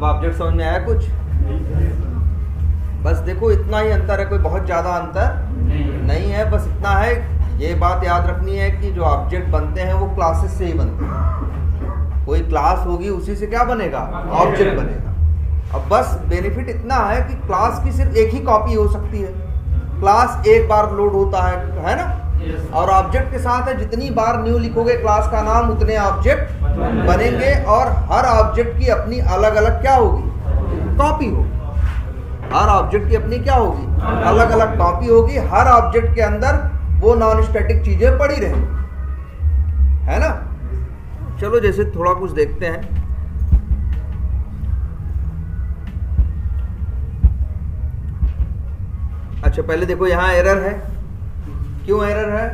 अब ऑब्जेक्ट समझ में आया कुछ? बस देखो इतना ही अंतर है, कोई बहुत ज़्यादा अंतर नहीं है। बस इतना है, ये बात याद रखनी है कि जो ऑब्जेक्ट बनते हैं वो क्लासेस से ही बनते हैं। कोई क्लास होगी उसी से क्या बनेगा? ऑब्जेक्ट बनेगा। अब बस बेनिफिट इतना है कि क्लास की सिर्फ एक ही कॉपी हो सकती है, क्लास एक बार लोड होता है ना? और ऑब्जेक्ट के साथ है जितनी बार न्यू लिखोगे क्लास का नाम उतने ऑब्जेक्ट बनेंगे, और हर ऑब्जेक्ट की अपनी अलग अलग क्या होगी? कॉपी होगी। हर ऑब्जेक्ट की अपनी क्या होगी? अलग अलग कॉपी होगी। हर ऑब्जेक्ट के अंदर वो नॉन स्टैटिक चीजें पड़ी रहेंगी, है ना? चलो जैसे थोड़ा कुछ देखते हैं। अच्छा पहले देखो यहाँ एरर है। क्यों एरर है?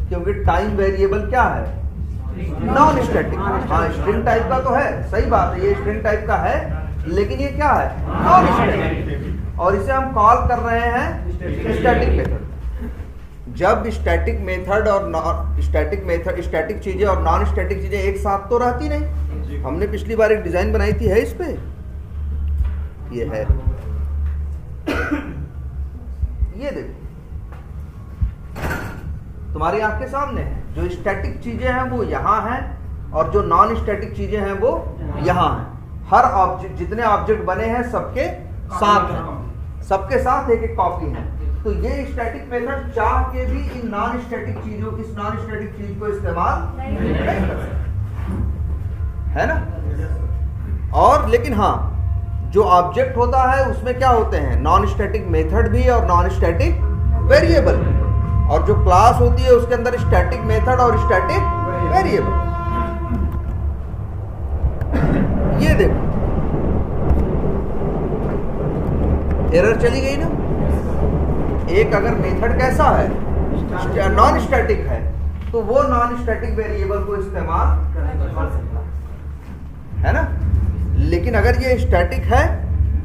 क्योंकि टाइम वेरिएबल क्या है? Non static. हाँ स्ट्रिंग टाइप का तो है, सही बात है, ये स्ट्रिंग टाइप का है, लेकिन ये क्या है? Non static. और इसे हम कॉल कर रहे हैं स्टैटिक मेथड। जब स्टैटिक मेथड और नॉन स्टैटिक मेथड, स्टैटिक चीजें और नॉन स्टैटिक चीजें एक साथ तो रहती नहीं। हमने पिछली बार एक डिजाइन बनाई थी, है इस पे? ये है, ये देखो तुम्हारी आंख के सामने है। जो स्टैटिक चीजें हैं वो यहाँ हैं, और जो नॉन स्टैटिक चीजें हैं वो यहाँ हैं। हर ऑब्जेक्ट, जितने ऑब्जेक्ट बने हैं सबके साथ हैं, सबके साथ एक एक कॉपी है। तो ये स्टैटिक मेथड चाह के भी इन नॉन स्टैटिक चीजों, इस नॉन स्टैटिक चीज को इस्तेमाल नहीं कर सकता, है ना? और लेकिन हाँ, जो ऑब्जेक्ट होता है उसमें क्या होते हैं? नॉन स्टैटिक मेथड भी और नॉन स्टैटिक वेरिएबल भी। और जो क्लास होती है उसके अंदर स्टैटिक मेथड और स्टैटिक वेरिएबल। ये देखो एरर चली गई ना। एक अगर मेथड कैसा है? नॉन स्टैटिक है, तो वो नॉन स्टैटिक वेरिएबल को इस्तेमाल कर सकता है ना? लेकिन अगर ये स्टैटिक है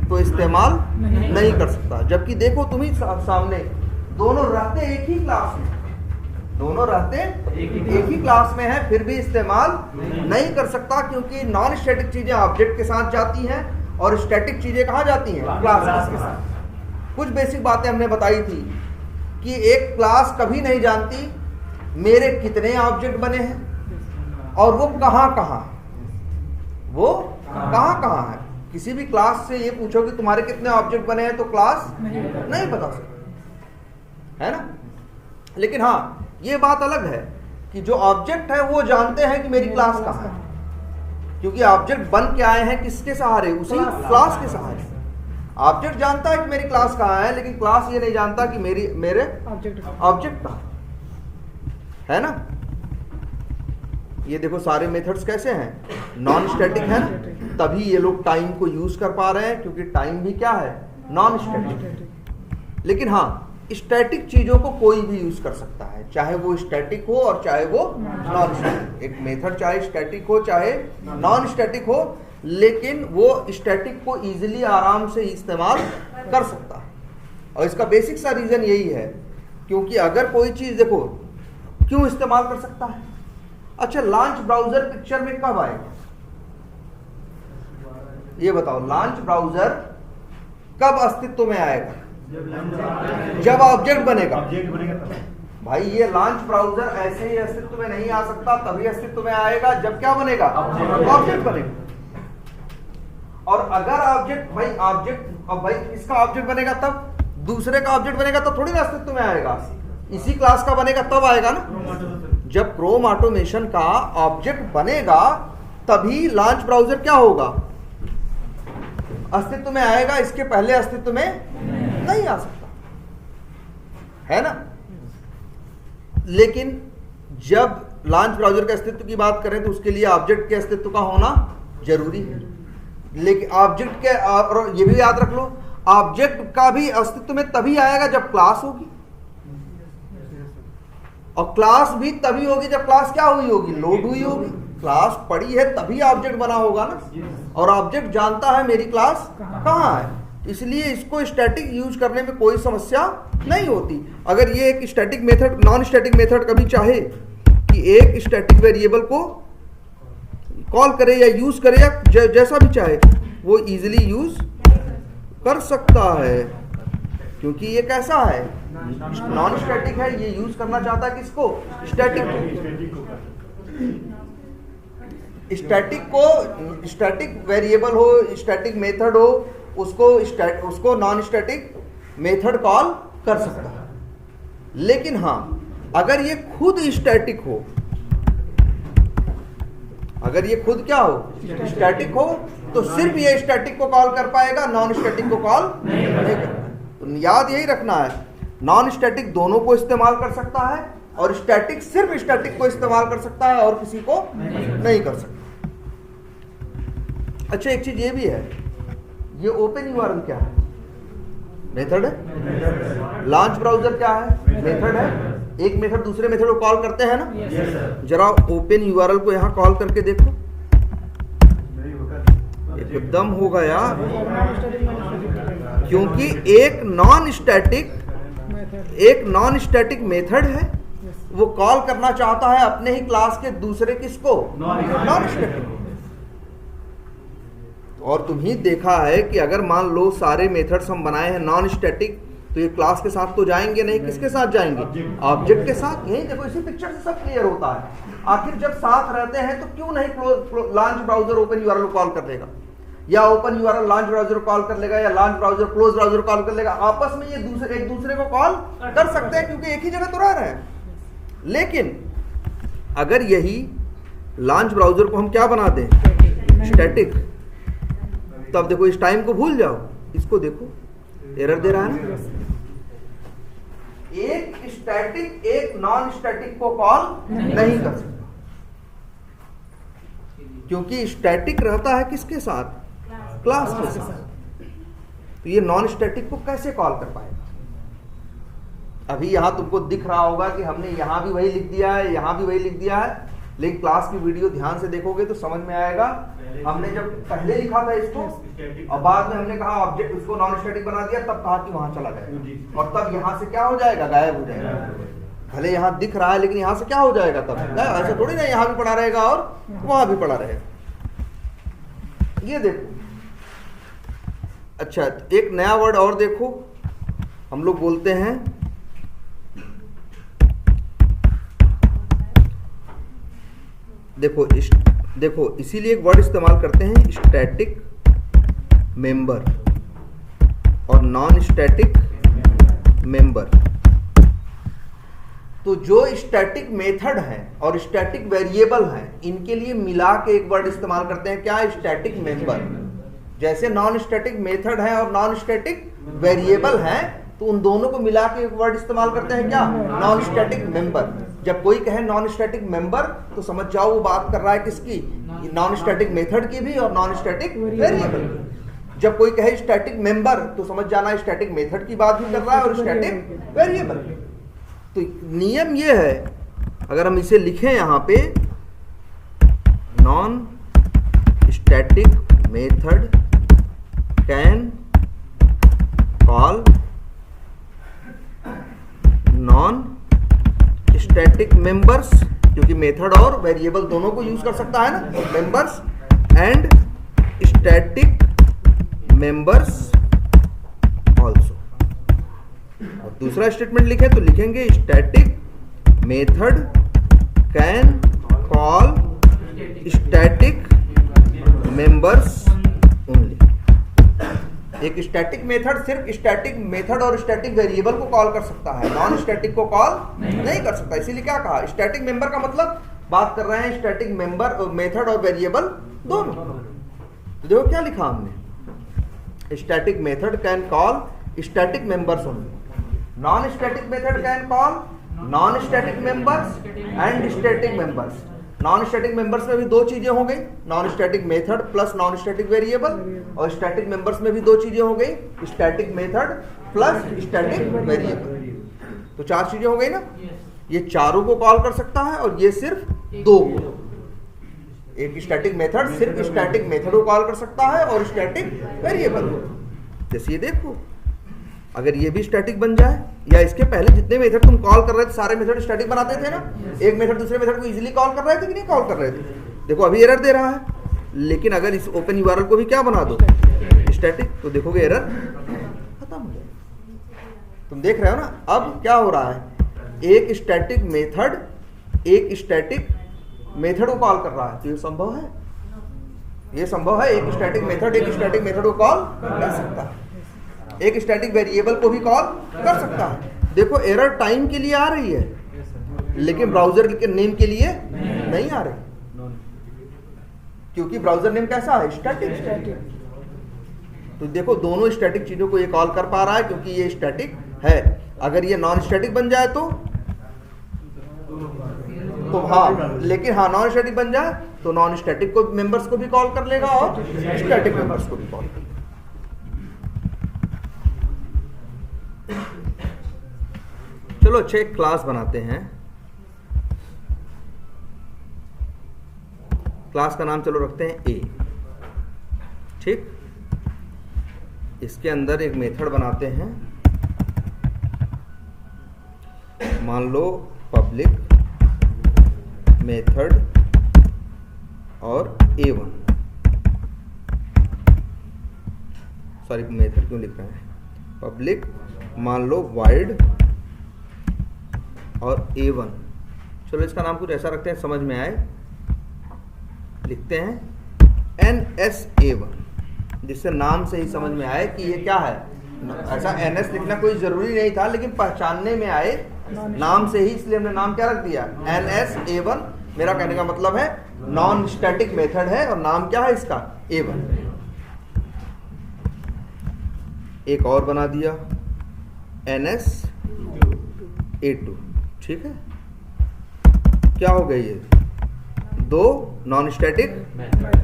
तो इस्तेमाल नहीं कर सकता। जबकि देखो तुम ही सामने, दोनों रहते एक ही क्लास में, दोनों रहते एक ही क्लास में है, फिर भी इस्तेमाल नहीं कर सकता, क्योंकि नॉन स्टैटिक चीजें ऑब्जेक्ट के साथ जाती हैं और स्टैटिक चीजें कहाँ जाती हैं? क्लास के साथ। कुछ बेसिक बातें हमने बताई थी कि एक क्लास कभी नहीं जानती मेरे कितने ऑब्जेक्ट बने हैं और वो कहाँ कहाँ है। किसी भी क्लास से ये पूछो कि तुम्हारे कितने ऑब्जेक्ट बने हैं, तो क्लास नहीं बता सकती, है ना? लेकिन हाँ, ये बात अलग है कि जो ऑब्जेक्ट है वो जानते हैं कि मेरी क्लास कहाँ है, क्योंकि ऑब्जेक्ट बन के आए हैं किसके सहारे? उसी क्लास के सहारे। ऑब्जेक्ट जानता है कि मेरी क्लास कहाँ है, लेकिन क्लास ये नहीं जानता कि मेरे ऑब्जेक्ट कहाँ है ना? ये देखो सारे मेथड्स कैसे हैं? नॉन स्टैटिक है, तभी ये लोग टाइम को यूज कर पा रहे हैं, क्योंकि टाइम भी क्या है? Non static. लेकिन हाँ, स्टैटिक चीजों को कोई भी यूज कर सकता है, चाहे वो स्टैटिक हो और चाहे वो नॉन स्टैटिक। एक मेथड चाहे स्टैटिक हो चाहे नॉन स्टैटिक हो, लेकिन वो स्टैटिक को इजीली आराम से इस्तेमाल कर सकता है। और इसका बेसिक सा रीजन यही है, क्योंकि अगर कोई चीज, देखो क्यों इस्तेमाल कर सकता है? अच्छा, लॉन्च ब्राउजर पिक्चर में कब आएगा? ये बताओ, लॉन्च ब्राउजर कब अस्तित्व में आएगा? जब ऑब्जेक्ट बनेगा। भाई ये लॉन्च ब्राउजर ऐसे ही अस्तित्व में नहीं आ सकता, तभी अस्तित्व में आएगा जब क्या बनेगा? ऑब्जेक्ट बनेगा। और अगर ऑब्जेक्ट, भाई इसका ऑब्जेक्ट बनेगा तब, दूसरे का ऑब्जेक्ट बनेगा तब थोड़ी ना अस्तित्व में आएगा, इसी क्लास का बनेगा तब आएगा ना। जब क्रोम ऑटोमेशन का ऑब्जेक्ट बनेगा तभी लॉन्च ब्राउजर क्या होगा? अस्तित्व में आएगा, इसके पहले अस्तित्व में नहीं आ सकता, है ना? लेकिन जब लॉन्च ब्राउजर के अस्तित्व की बात करें तो उसके लिए ऑब्जेक्ट के अस्तित्व का होना जरूरी है। लेकिन ऑब्जेक्ट के, और ये भी याद रख लो, ऑब्जेक्ट का भी अस्तित्व में तभी आएगा जब क्लास होगी, और क्लास भी तभी होगी जब क्लास क्या हुई होगी? लोड हुई होगी। क्लास पड़ी है तभी ऑब्जेक्ट बना होगा ना, और ऑब्जेक्ट जानता है मेरी क्लास कहाँ है, इसलिए इसको स्टैटिक यूज करने में कोई समस्या नहीं होती। अगर ये एक static method, non static method कभी चाहे कि एक स्टैटिक वेरिएबल को कॉल करे या यूज करे या जैसा भी चाहे, वो इजीली यूज कर सकता है, क्योंकि ये कैसा है, नॉन स्टैटिक है। ये यूज करना चाहता है किसको, स्टैटिक को। स्टैटिक को, स्टैटिक वेरिएबल हो, स्टैटिक मेथड हो, उसको नॉन स्टैटिक मेथड कॉल कर सकता है। लेकिन हाँ, अगर ये खुद स्टैटिक हो, अगर ये खुद क्या हो, स्टैटिक हो, तो सिर्फ ये स्टैटिक को कॉल कर पाएगा, नॉन स्टैटिक को कॉल नहीं कर। तो याद यही रखना है, नॉन स्टैटिक दोनों को इस्तेमाल कर सकता है, और स्टैटिक सिर्फ स्टैटिक को इस्तेमाल कर सकता है और किसी को नहीं कर सकता। अच्छा, एक चीज ये भी है, ये ओपन यूआरएल क्या है, मेथड है। लॉन्च ब्राउजर क्या है, मेथड है। एक मेथड दूसरे मेथड को कॉल करते हैं ना। जरा ओपन यूआरएल को यहां कॉल करके देखो, एकदम होगा यार, क्योंकि एक नॉन स्टैटिक मेथड है, वो कॉल करना चाहता है अपने ही क्लास के दूसरे किसको, नॉन स्टैटिक। और तुम ही देखा है कि अगर मान लो सारे मेथड्स हम बनाए हैं नॉन स्टैटिक, तो ये क्लास के साथ तो जाएंगे नहीं, किसके साथ जाएंगे, ऑब्जेक्ट के साथ। यही देखो, इसी पिक्चर से सब क्लियर होता है। आखिर जब साथ रहते हैं तो क्यों नहीं launch browser open URL call कर लेगा, या open URL launch browser call कर लेगा, या launch browser close browser call कर लेगा। आपस में ये एक दूसरे को कॉल कर सकते हैं, क्योंकि एक ही जगह तो रह रहे हैं। लेकिन अगर यही लॉन्च ब्राउजर को हम क्या बना दें, स्टैटिक, तब देखो इस टाइम को भूल जाओ, इसको देखो एरर दे रहा है ना। एक स्टैटिक एक नॉन स्टैटिक को कॉल नहीं कर सकता, क्योंकि स्टैटिक रहता है किसके साथ, क्लास के साथ। तो ये नॉन स्टैटिक को कैसे कॉल कर पाएगा। अभी यहां तुमको दिख रहा होगा कि हमने यहां भी वही लिख दिया है, यहां भी वही लिख दिया है, लेकिन क्लास की वीडियो ध्यान से देखोगे तो समझ में आएगा। हमने जब पहले लिखा था इसको, और बाद में हमने कहा ऑब्जेक्ट, उसको नॉन स्टैटिक बना दिया, तब कहा कि वहां चला गया, और तब यहां से क्या हो जाएगा, गायब हो जाएगा। भले यहां दिख रहा है, लेकिन यहां से क्या हो जाएगा, तब ऐसा थोड़ी ना, यहां भी पड़ा रहेगा और वहां भी पड़ा रहेगा। ये देखो, अच्छा एक नया वर्ड और देखो, हम लोग बोलते हैं देखो इसीलिए एक वर्ड इस्तेमाल करते हैं, स्टैटिक मेंबर और नॉन स्टैटिक मेंबर। तो जो स्टैटिक मेथड है और स्टैटिक वेरिएबल है, इनके लिए मिला के एक वर्ड इस्तेमाल करते हैं, क्या, स्टैटिक मेंबर। जैसे नॉन स्टैटिक मेथड है और नॉन स्टैटिक वेरिएबल है, तो उन दोनों को मिला के एक वर्ड इस्तेमाल करते हैं, क्या, नॉन स्टैटिक मेंबर। जब कोई कहे नॉन स्टैटिक मेंबर, तो समझ जाओ वो बात कर रहा है किसकी, नॉन स्टैटिक मेथड की भी और नॉन स्टैटिक वेरिएबल। जब कोई कहे स्टैटिक मेंबर, तो समझ जाना स्टैटिक मेथड की बात भी कर रहा है और स्टैटिक वेरिएबल। तो नियम ये है, अगर हम इसे लिखें यहां पे, non static method can call non static members, क्योंकि मेथड और वेरिएबल दोनों को यूज कर सकता है ना, members and static members also. और दूसरा स्टेटमेंट लिखे तो लिखेंगे static method can call static members only. एक स्टैटिक मेथड सिर्फ स्टैटिक मेथड और स्टैटिक वेरिएबल को कॉल कर सकता है, नॉन स्टैटिक को कॉल नहीं कर सकता। इसीलिए क्या कहा, स्टैटिक मेंबर का मतलब बात कर रहे हैं स्टैटिक मेंबर, मेथड और वेरिएबल दोनों। तो देखो क्या लिखा हमने, static method can call static members only, non static method can call non static members and static members. Non static members में भी दो चीजें हो गई, non static method plus non static variable, और स्टैटिक मेंबर्स में भी दो चीजें हो गई, static method plus static variable. तो चार चीजें हो गई ना। ये चारों को कॉल कर सकता है और ये सिर्फ दो को। एक स्टैटिक मेथड सिर्फ स्टैटिक मेथड को कॉल कर सकता है और स्टैटिक वेरिएबल को। जैसे ये देखो, अगर ये भी स्टैटिक बन जाए, या इसके पहले जितने मेथड तुम कॉल कर रहे थे सारे मेथड स्टैटिक बनाते थे ना, एक मेथड दूसरे मेथड को इजीली कॉल कर रहे थे कि नहीं कॉल कर रहे थे। देखो अभी एरर दे रहा है, लेकिन अगर इस ओपन यूआरएल को भी क्या बना दो, स्टैटिक, तो देखोगे एरर खत्म हो गया। तुम देख रहे हो ना। अब क्या हो रहा है, एक स्टैटिक मेथड को कॉल कर रहा है, तो ये संभव है, ये संभव है। एक स्टैटिक मेथड को कॉल कर सकता है, एक स्टैटिक वेरिएबल को भी कॉल कर सकता है। देखो एरर टाइम के लिए आ रही है, लेकिन ब्राउजर के नेम के लिए नहीं आ रही, क्योंकि ब्राउजर नेम कैसा है, स्टैटिक। तो देखो दोनों स्टैटिक चीजों को ये कॉल कर पा रहा है, क्योंकि ये स्टैटिक है। अगर ये नॉन स्टैटिक बन जाए तो हाँ, लेकिन हाँ नॉन स्टैटिक बन जाए तो नॉन स्टैटिक को मेंबर्स को भी कॉल कर लेगा और स्टैटिक मेंबर्स को भी कॉल कर लेगा। चलो अच्छा एक क्लास बनाते हैं। क्लास का नाम चलो रखते हैं ए, ठीक। इसके अंदर एक मेथड बनाते हैं, मान लो पब्लिक मेथड और A1, सॉरी मेथड क्यों लिख रहे हैं, पब्लिक मान लो वाइड और A1। चलो इसका नाम कुछ ऐसा रखते हैं समझ में आए, लिखते हैं NSA1, जिससे नाम से ही समझ में आए कि ये क्या है। ऐसा NS लिखना कोई जरूरी नहीं था, लेकिन पहचानने में आए नाम से ही, इसलिए हमने नाम क्या रख दिया, NSA1। मेरा कहने का मतलब है नॉन स्टैटिक मेथड है और नाम क्या है इसका, A1। एक और बना दिया NSA2, ठीक है। क्या हो गए ये, दो नॉन स्टैटिक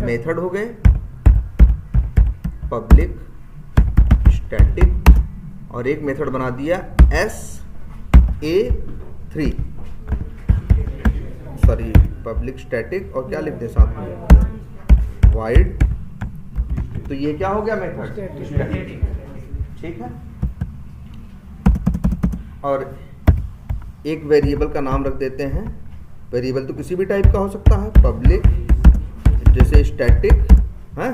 मेथड हो गए, पब्लिक स्टैटिक, और एक मेथड बना दिया SA3, सॉरी पब्लिक स्टैटिक, और क्या लिख दे साथ में, वाइड। तो ये क्या हो गया, मेथड स्टैटिक, ठीक है। और एक वेरिएबल का नाम रख देते हैं, वेरिएबल तो किसी भी टाइप का हो सकता है, पब्लिक जैसे स्टैटिक है,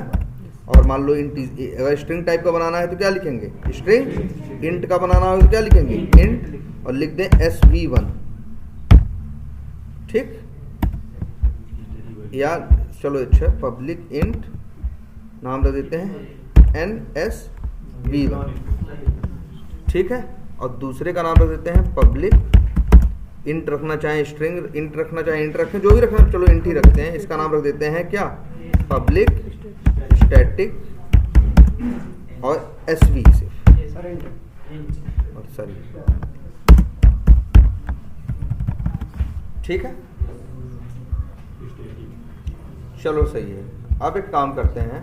और मान लो अगर स्ट्रिंग टाइप का बनाना है तो क्या लिखेंगे, स्ट्रिंग। इंट का बनाना हो तो क्या लिखेंगे, इंट, और लिख दें SV1, ठीक। या चलो अच्छा पब्लिक इंट नाम रख देते हैं NSV1, ठीक है। और दूसरे का नाम रख देते हैं पब्लिक इंट, रखना चाहे स्ट्रिंग इंट रखना चाहे इंट रखें, जो भी रखना, चलो इंट ही रखते हैं। इसका नाम रख देते हैं क्या, पब्लिक स्टैटिक और SV से, और सॉरी, ठीक है। चलो सही है। अब एक काम करते हैं,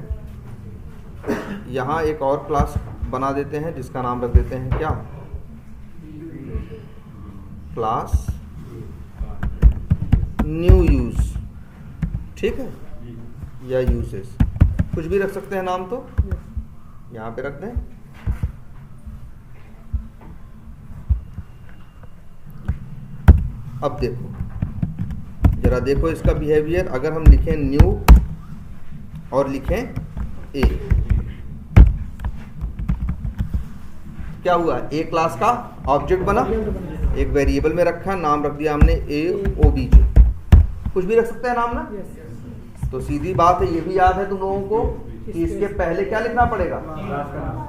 यहाँ एक और क्लास बना देते हैं जिसका नाम रख देते हैं क्या, क्लास न्यू यूज, ठीक है, या यूजेस, कुछ भी रख सकते हैं नाम, तो यहाँ पे रख दें। अब देखो जरा, देखो इसका बिहेवियर। अगर हम लिखें न्यू और लिखें ए, क्या हुआ, ए क्लास का ऑब्जेक्ट बना, एक वेरिएबल में रखा, नाम रख दिया हमने AOBJ, कुछ भी रख सकते हैं नाम ना। तो सीधी बात है, ये भी याद है तुम लोगों को कि इसके पहले क्या लिखना पड़ेगा,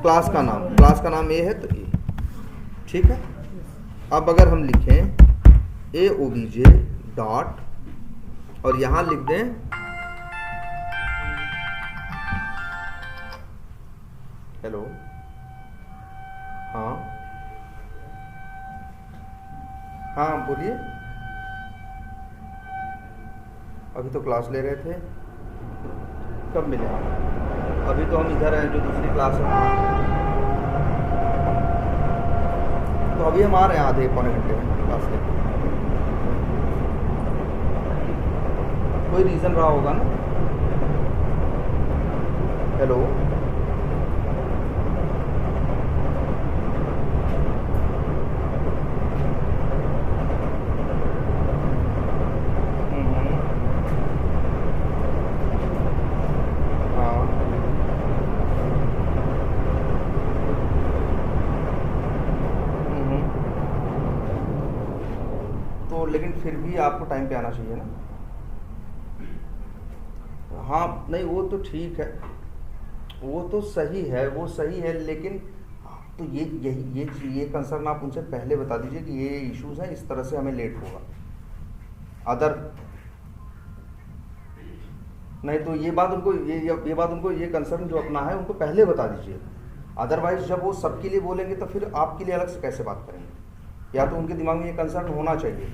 क्लास का नाम। क्लास का नाम ए है तो ए, ठीक है। अब अगर हम लिखें AOBJ डॉट, और यहां लिख दें हेलो, हाँ हाँ बोलिए। अभी तो क्लास ले रहे थे, कब मिले? अभी तो हम इधर हैं, जो दूसरी क्लास है। तो अभी हम आ रहे हैं आधे पौने घंटे में क्लास लेकर। कोई रीज़न रहा होगा ना। हेलो, फिर भी आपको टाइम पे आना चाहिए ना। हाँ नहीं वो तो ठीक है, वो तो सही है, वो सही है, लेकिन तो ये कंसर्न आप उनसे पहले बता दीजिए कि ये इश्यूज हैं, इस तरह से हमें लेट होगा। अदर नहीं तो ये बात उनको ये कंसर्न जो अपना है उनको पहले बता दीजिए। अदरवाइज जब वो सबके लिए बोलेंगे तो फिर आपके लिए अलग से कैसे बात करेंगे। या तो उनके दिमाग में ये कंसर्न होना चाहिए।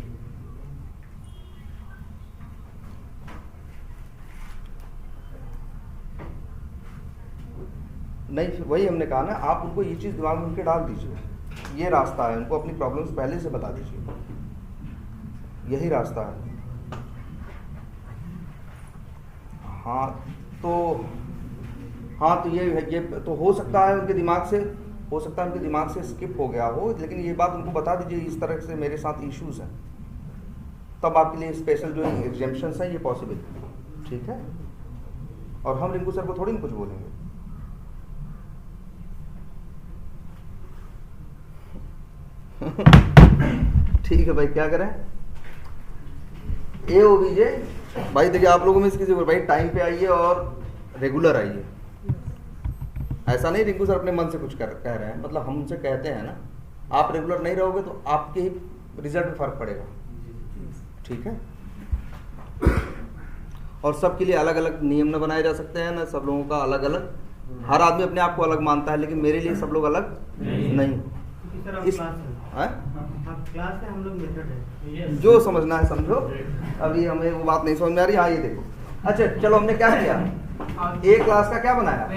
नहीं फिर वही हमने कहा ना, आप उनको ये चीज़ दिमाग में उनके डाल दीजिए, ये रास्ता है, उनको अपनी प्रॉब्लम्स पहले से बता दीजिए, यही रास्ता है। हाँ तो ये तो हो सकता है उनके दिमाग से स्किप हो गया हो, लेकिन ये बात उनको बता दीजिए इस तरह से मेरे साथ इश्यूज हैं, तब आपके लिए स्पेशल जो एग्जेम्पशंस हैं ये पॉसिबल, ठीक है। और हम रिंकू सर को थोड़ी ना कुछ बोलेंगे। ठीक है भाई, क्या करें। AOBJ भाई देखिए, आप लोगों में इसकी जरूरत भाई, टाइम पे आइए और रेगुलर आइए। ऐसा नहीं रिंकू सर अपने मन से कुछ कह रहे हैं, मतलब हम उनसे कहते हैं ना, आप रेगुलर नहीं रहोगे तो आपके ही रिजल्ट में फर्क पड़ेगा, ठीक है। और सबके लिए अलग अलग नियम न बनाए जा सकते हैं ना, सब लोगों का अलग अलग, हर आदमी अपने आप को अलग मानता है, लेकिन मेरे लिए सब लोग अलग नहीं। इस क्लास है, हम लोग मेथड है, जो समझना है समझो, अभी हमें वो बात नहीं समझ में आ रही। हाँ ये देखो, अच्छा चलो हमने क्या किया, एक क्लास का क्या बनाया,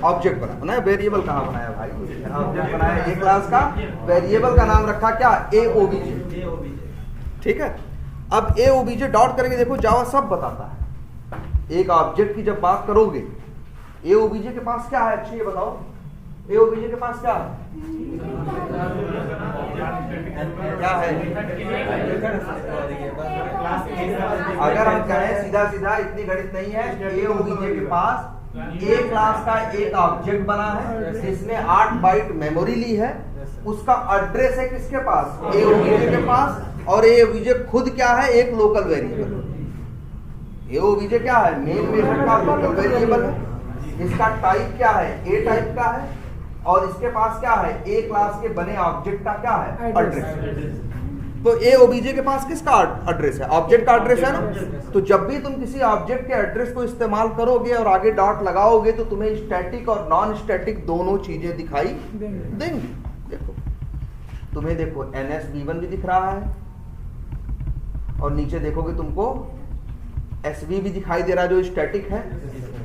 ऑब्जेक्ट बनाया। वेरिएबल कहाँ बनाया भाई, ऑब्जेक्ट बनाया। एक क्लास का वेरिएबल का नाम रखा क्या, AOBJ, ठीक है। अब AOBJ डॉट करेंगे, देखो जावा सब बताता है। एक ऑब्जेक्ट की जब बात करोगे, AOBJ के पास क्या है, अच्छी ये बताओ, AOBJ के पास क्या है, क्या है। अगर हम कहें सीधा सीधा, इतनी गणित नहीं है, AOBJ के पास एक क्लास का एक ऑब्जेक्ट बना है जिसने 8 बाइट मेमोरी ली है, उसका एड्रेस है किसके पास, AOBJ के पास। और AOBJ खुद क्या है, एक लोकल वेरिएबल। AOBJ क्या है, मेन मेथड का लोकल वेरिएबल है। इसका टाइप क्या है, A टाइप का है, और इसके पास क्या है, A क्लास के बने ऑब्जेक्ट का क्या है, एड्रेस। तो AOBJ के पास किसका एड्रेस है, ऑब्जेक्ट का एड्रेस है ना। तो जब भी तुम किसी ऑब्जेक्ट के एड्रेस को इस्तेमाल करोगे और आगे डॉट लगाओगे तो तुम्हें स्टैटिक और नॉन स्टैटिक दोनों चीजें दिखाई देंगी। देखो तुम्हें देखो NSV1 भी दिख रहा है, और नीचे देखोगे तुमको SV भी दिखाई दे रहा है जो स्टैटिक है,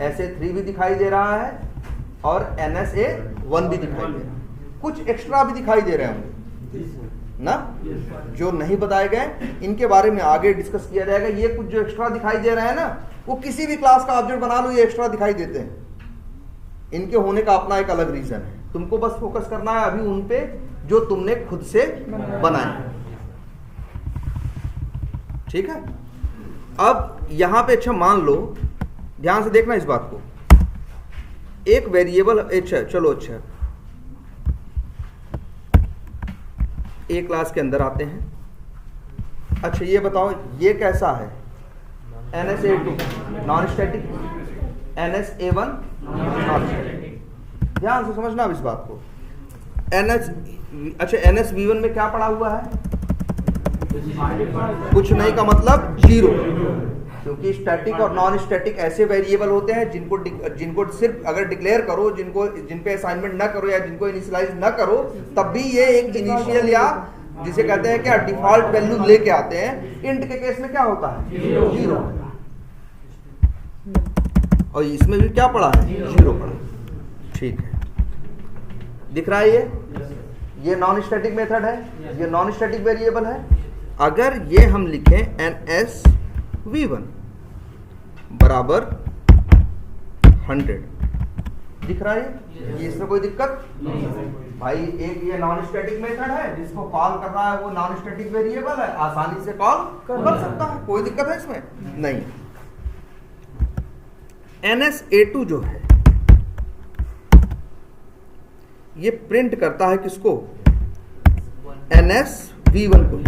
SA3 भी दिखाई दे रहा है, और NSA1 भी दिखाई दे रहा है। कुछ एक्स्ट्रा भी दिखाई दे रहे होंगे ना, जो नहीं बताए गए, इनके बारे में आगे डिस्कस किया जाएगा। ये कुछ जो एक्स्ट्रा दिखाई दे रहे हैं ना, वो किसी भी क्लास का ऑब्जेक्ट बना लो, ये एक्स्ट्रा दिखाई देते हैं। इनके होने का अपना एक अलग रीजन है। तुमको बस फोकस करना है अभी उन पे जो तुमने खुद से बनाए, ठीक है। अब यहां पे अच्छा मान लो, ध्यान से देखना इस बात को, एक वेरिएबल, अच्छा चलो, अच्छा एक क्लास के अंदर आते हैं। अच्छा ये बताओ ये कैसा है, NSA2 non static, NSA1 non static. ध्यान से समझना अब इस बात को। अच्छा NSV1 में क्या पड़ा हुआ है, कुछ नहीं का मतलब 0, क्योंकि स्टैटिक और नॉन स्टैटिक ऐसे वेरिएबल होते हैं जिनको सिर्फ अगर डिक्लेयर करो, जिन पे असाइनमेंट ना करो या जिनको इनिशियलाइज ना करो, तब भी ये एक इनिशियल या जिसे कहते हैं क्या डिफॉल्ट वैल्यू लेके आते हैं। इंट के केस में क्या होता है, 0, और इसमें भी क्या पड़ा है, 0 पड़ा, ठीक है। दिख रहा है ये नॉन स्टैटिक मेथड है, ये नॉन स्टैटिक वेरिएबल है। अगर ये हम लिखें NSV1 बराबर 100, दिख रहा है ये, इसमें कोई दिक्कत भाई। एक ये नॉन स्टैटिक मेथड है, जिसको कॉल कर रहा है वो नॉन स्टैटिक वेरिएबल है, आसानी से कॉल कर सकता है, कोई दिक्कत है इसमें नहीं। NSA2 जो है ये प्रिंट करता है किसको, NSV1 को।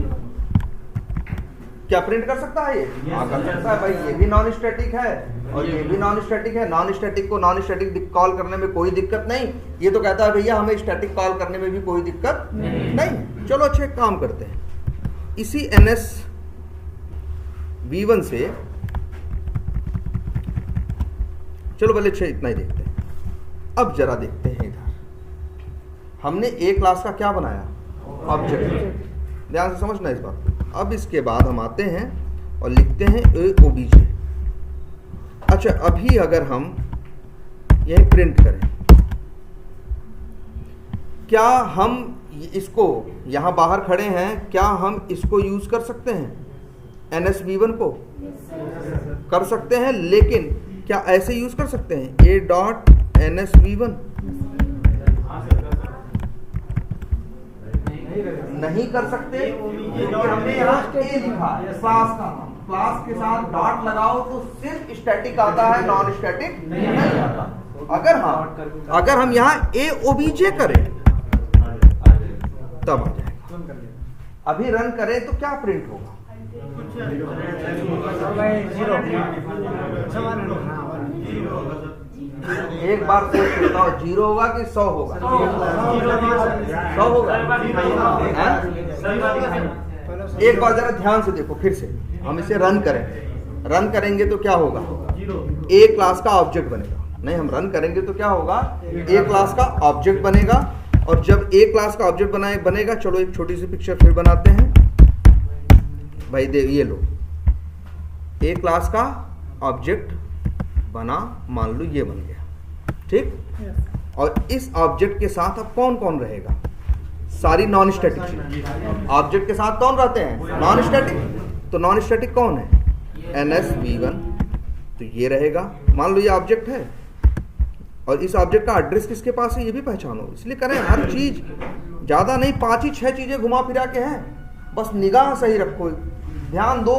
क्या प्रिंट कर सकता है ये? हाँ कर सकता है भाई, ये भी नॉन स्टैटिक है और ये भी नॉन स्टैटिक है। नॉन स्टैटिक को नॉन स्टैटिक कॉल करने में कोई दिक्कत नहीं। ये तो कहता है भैया हमें स्टैटिक कॉल करने में भी कोई दिक्कत नहीं। चलो अच्छा एक काम करते हैं, इसी NS V1 से चलो पहले अच्छा इतना ही देखते हैं। अब जरा देखते हैं इधर, हमने A क्लास का क्या बनाया? ऑब्जेक्ट। ध्यान से समझना इस बात को। अब इसके बाद हम आते हैं और लिखते हैं AOBJ। अच्छा अभी अगर हम यह प्रिंट करें, क्या हम इसको यहां बाहर खड़े हैं, क्या हम इसको यूज कर सकते हैं? NS V1 को कर सकते हैं, लेकिन क्या ऐसे यूज कर सकते हैं A.NS V1? नहीं कर सकते, क्योंकि हमने यहाँ A लिखा है, क्लास का नाम। क्लास के साथ डॉट लगाओ तो सिर्फ स्टैटिक आता है, नॉन स्टैटिक नहीं आता। अगर हम यहाँ AOBJ करें तब आ जाएगा। अभी रन करें तो क्या प्रिंट होगा? एक बार सोच के बताओ, 0 होगा कि 100 होगा? 100 होगा। एक बार जरा ध्यान से देखो, फिर से हम इसे रन करें। रन करेंगे तो क्या होगा? A क्लास का ऑब्जेक्ट बनेगा। नहीं, हम रन करेंगे तो क्या होगा? A क्लास का ऑब्जेक्ट बनेगा। और जब A क्लास का ऑब्जेक्ट बनेगा, चलो एक छोटी सी पिक्चर फिर बनाते हैं भाई। ये लो, A क्लास का ऑब्जेक्ट बना, मान लो ये बन गया, ठीक। और इस ऑब्जेक्ट के साथ अब कौन कौन रहेगा? सारी नॉन स्टैटिक चीज। ऑब्जेक्ट के साथ कौन रहते हैं? Non static. तो नॉन स्टैटिक कौन है? NS V1। तो ये रहेगा, मान लो ये ऑब्जेक्ट है और इस ऑब्जेक्ट का एड्रेस किसके पास है ये भी पहचानो। इसलिए करें हर चीज, ज्यादा नहीं, 5 ही 6 चीजें घुमा फिरा के हैं, बस निगाह सही रखो, ध्यान दो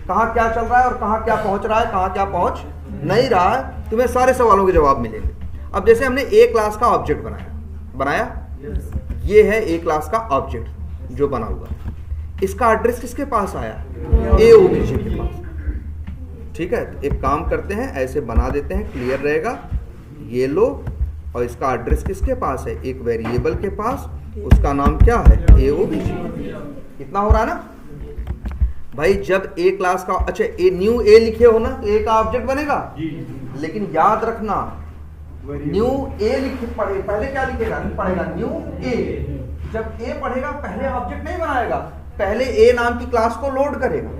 कहाँ क्या चल रहा है और कहाँ क्या पहुंच रहा है, कहाँ क्या पहुंच नहीं रहा है, तुम्हें सारे सवालों के जवाब मिलेंगे। अब जैसे हमने A क्लास का ऑब्जेक्ट बनाया, ये है A क्लास का ऑब्जेक्ट जो बना हुआ है। इसका एड्रेस किसके पास आया? AOBJ के पास, ठीक है। तो एक काम करते हैं, ऐसे बना देते हैं, क्लियर रहेगा। ये लो, और इसका एड्रेस किसके पास है? एक वेरिएबल के पास, उसका नाम क्या है? AOBJ। इतना हो रहा है ना भाई? जब A क्लास का, अच्छा न्यू A लिखे हो ना तो A का ऑब्जेक्ट बनेगा, लेकिन याद रखना न्यू A लिखे पढ़े, पहले क्या लिखेगा? पढ़ेगा न्यू A। जब A पढ़ेगा पहले ऑब्जेक्ट नहीं बनाएगा, पहले A नाम की क्लास को लोड करेगा।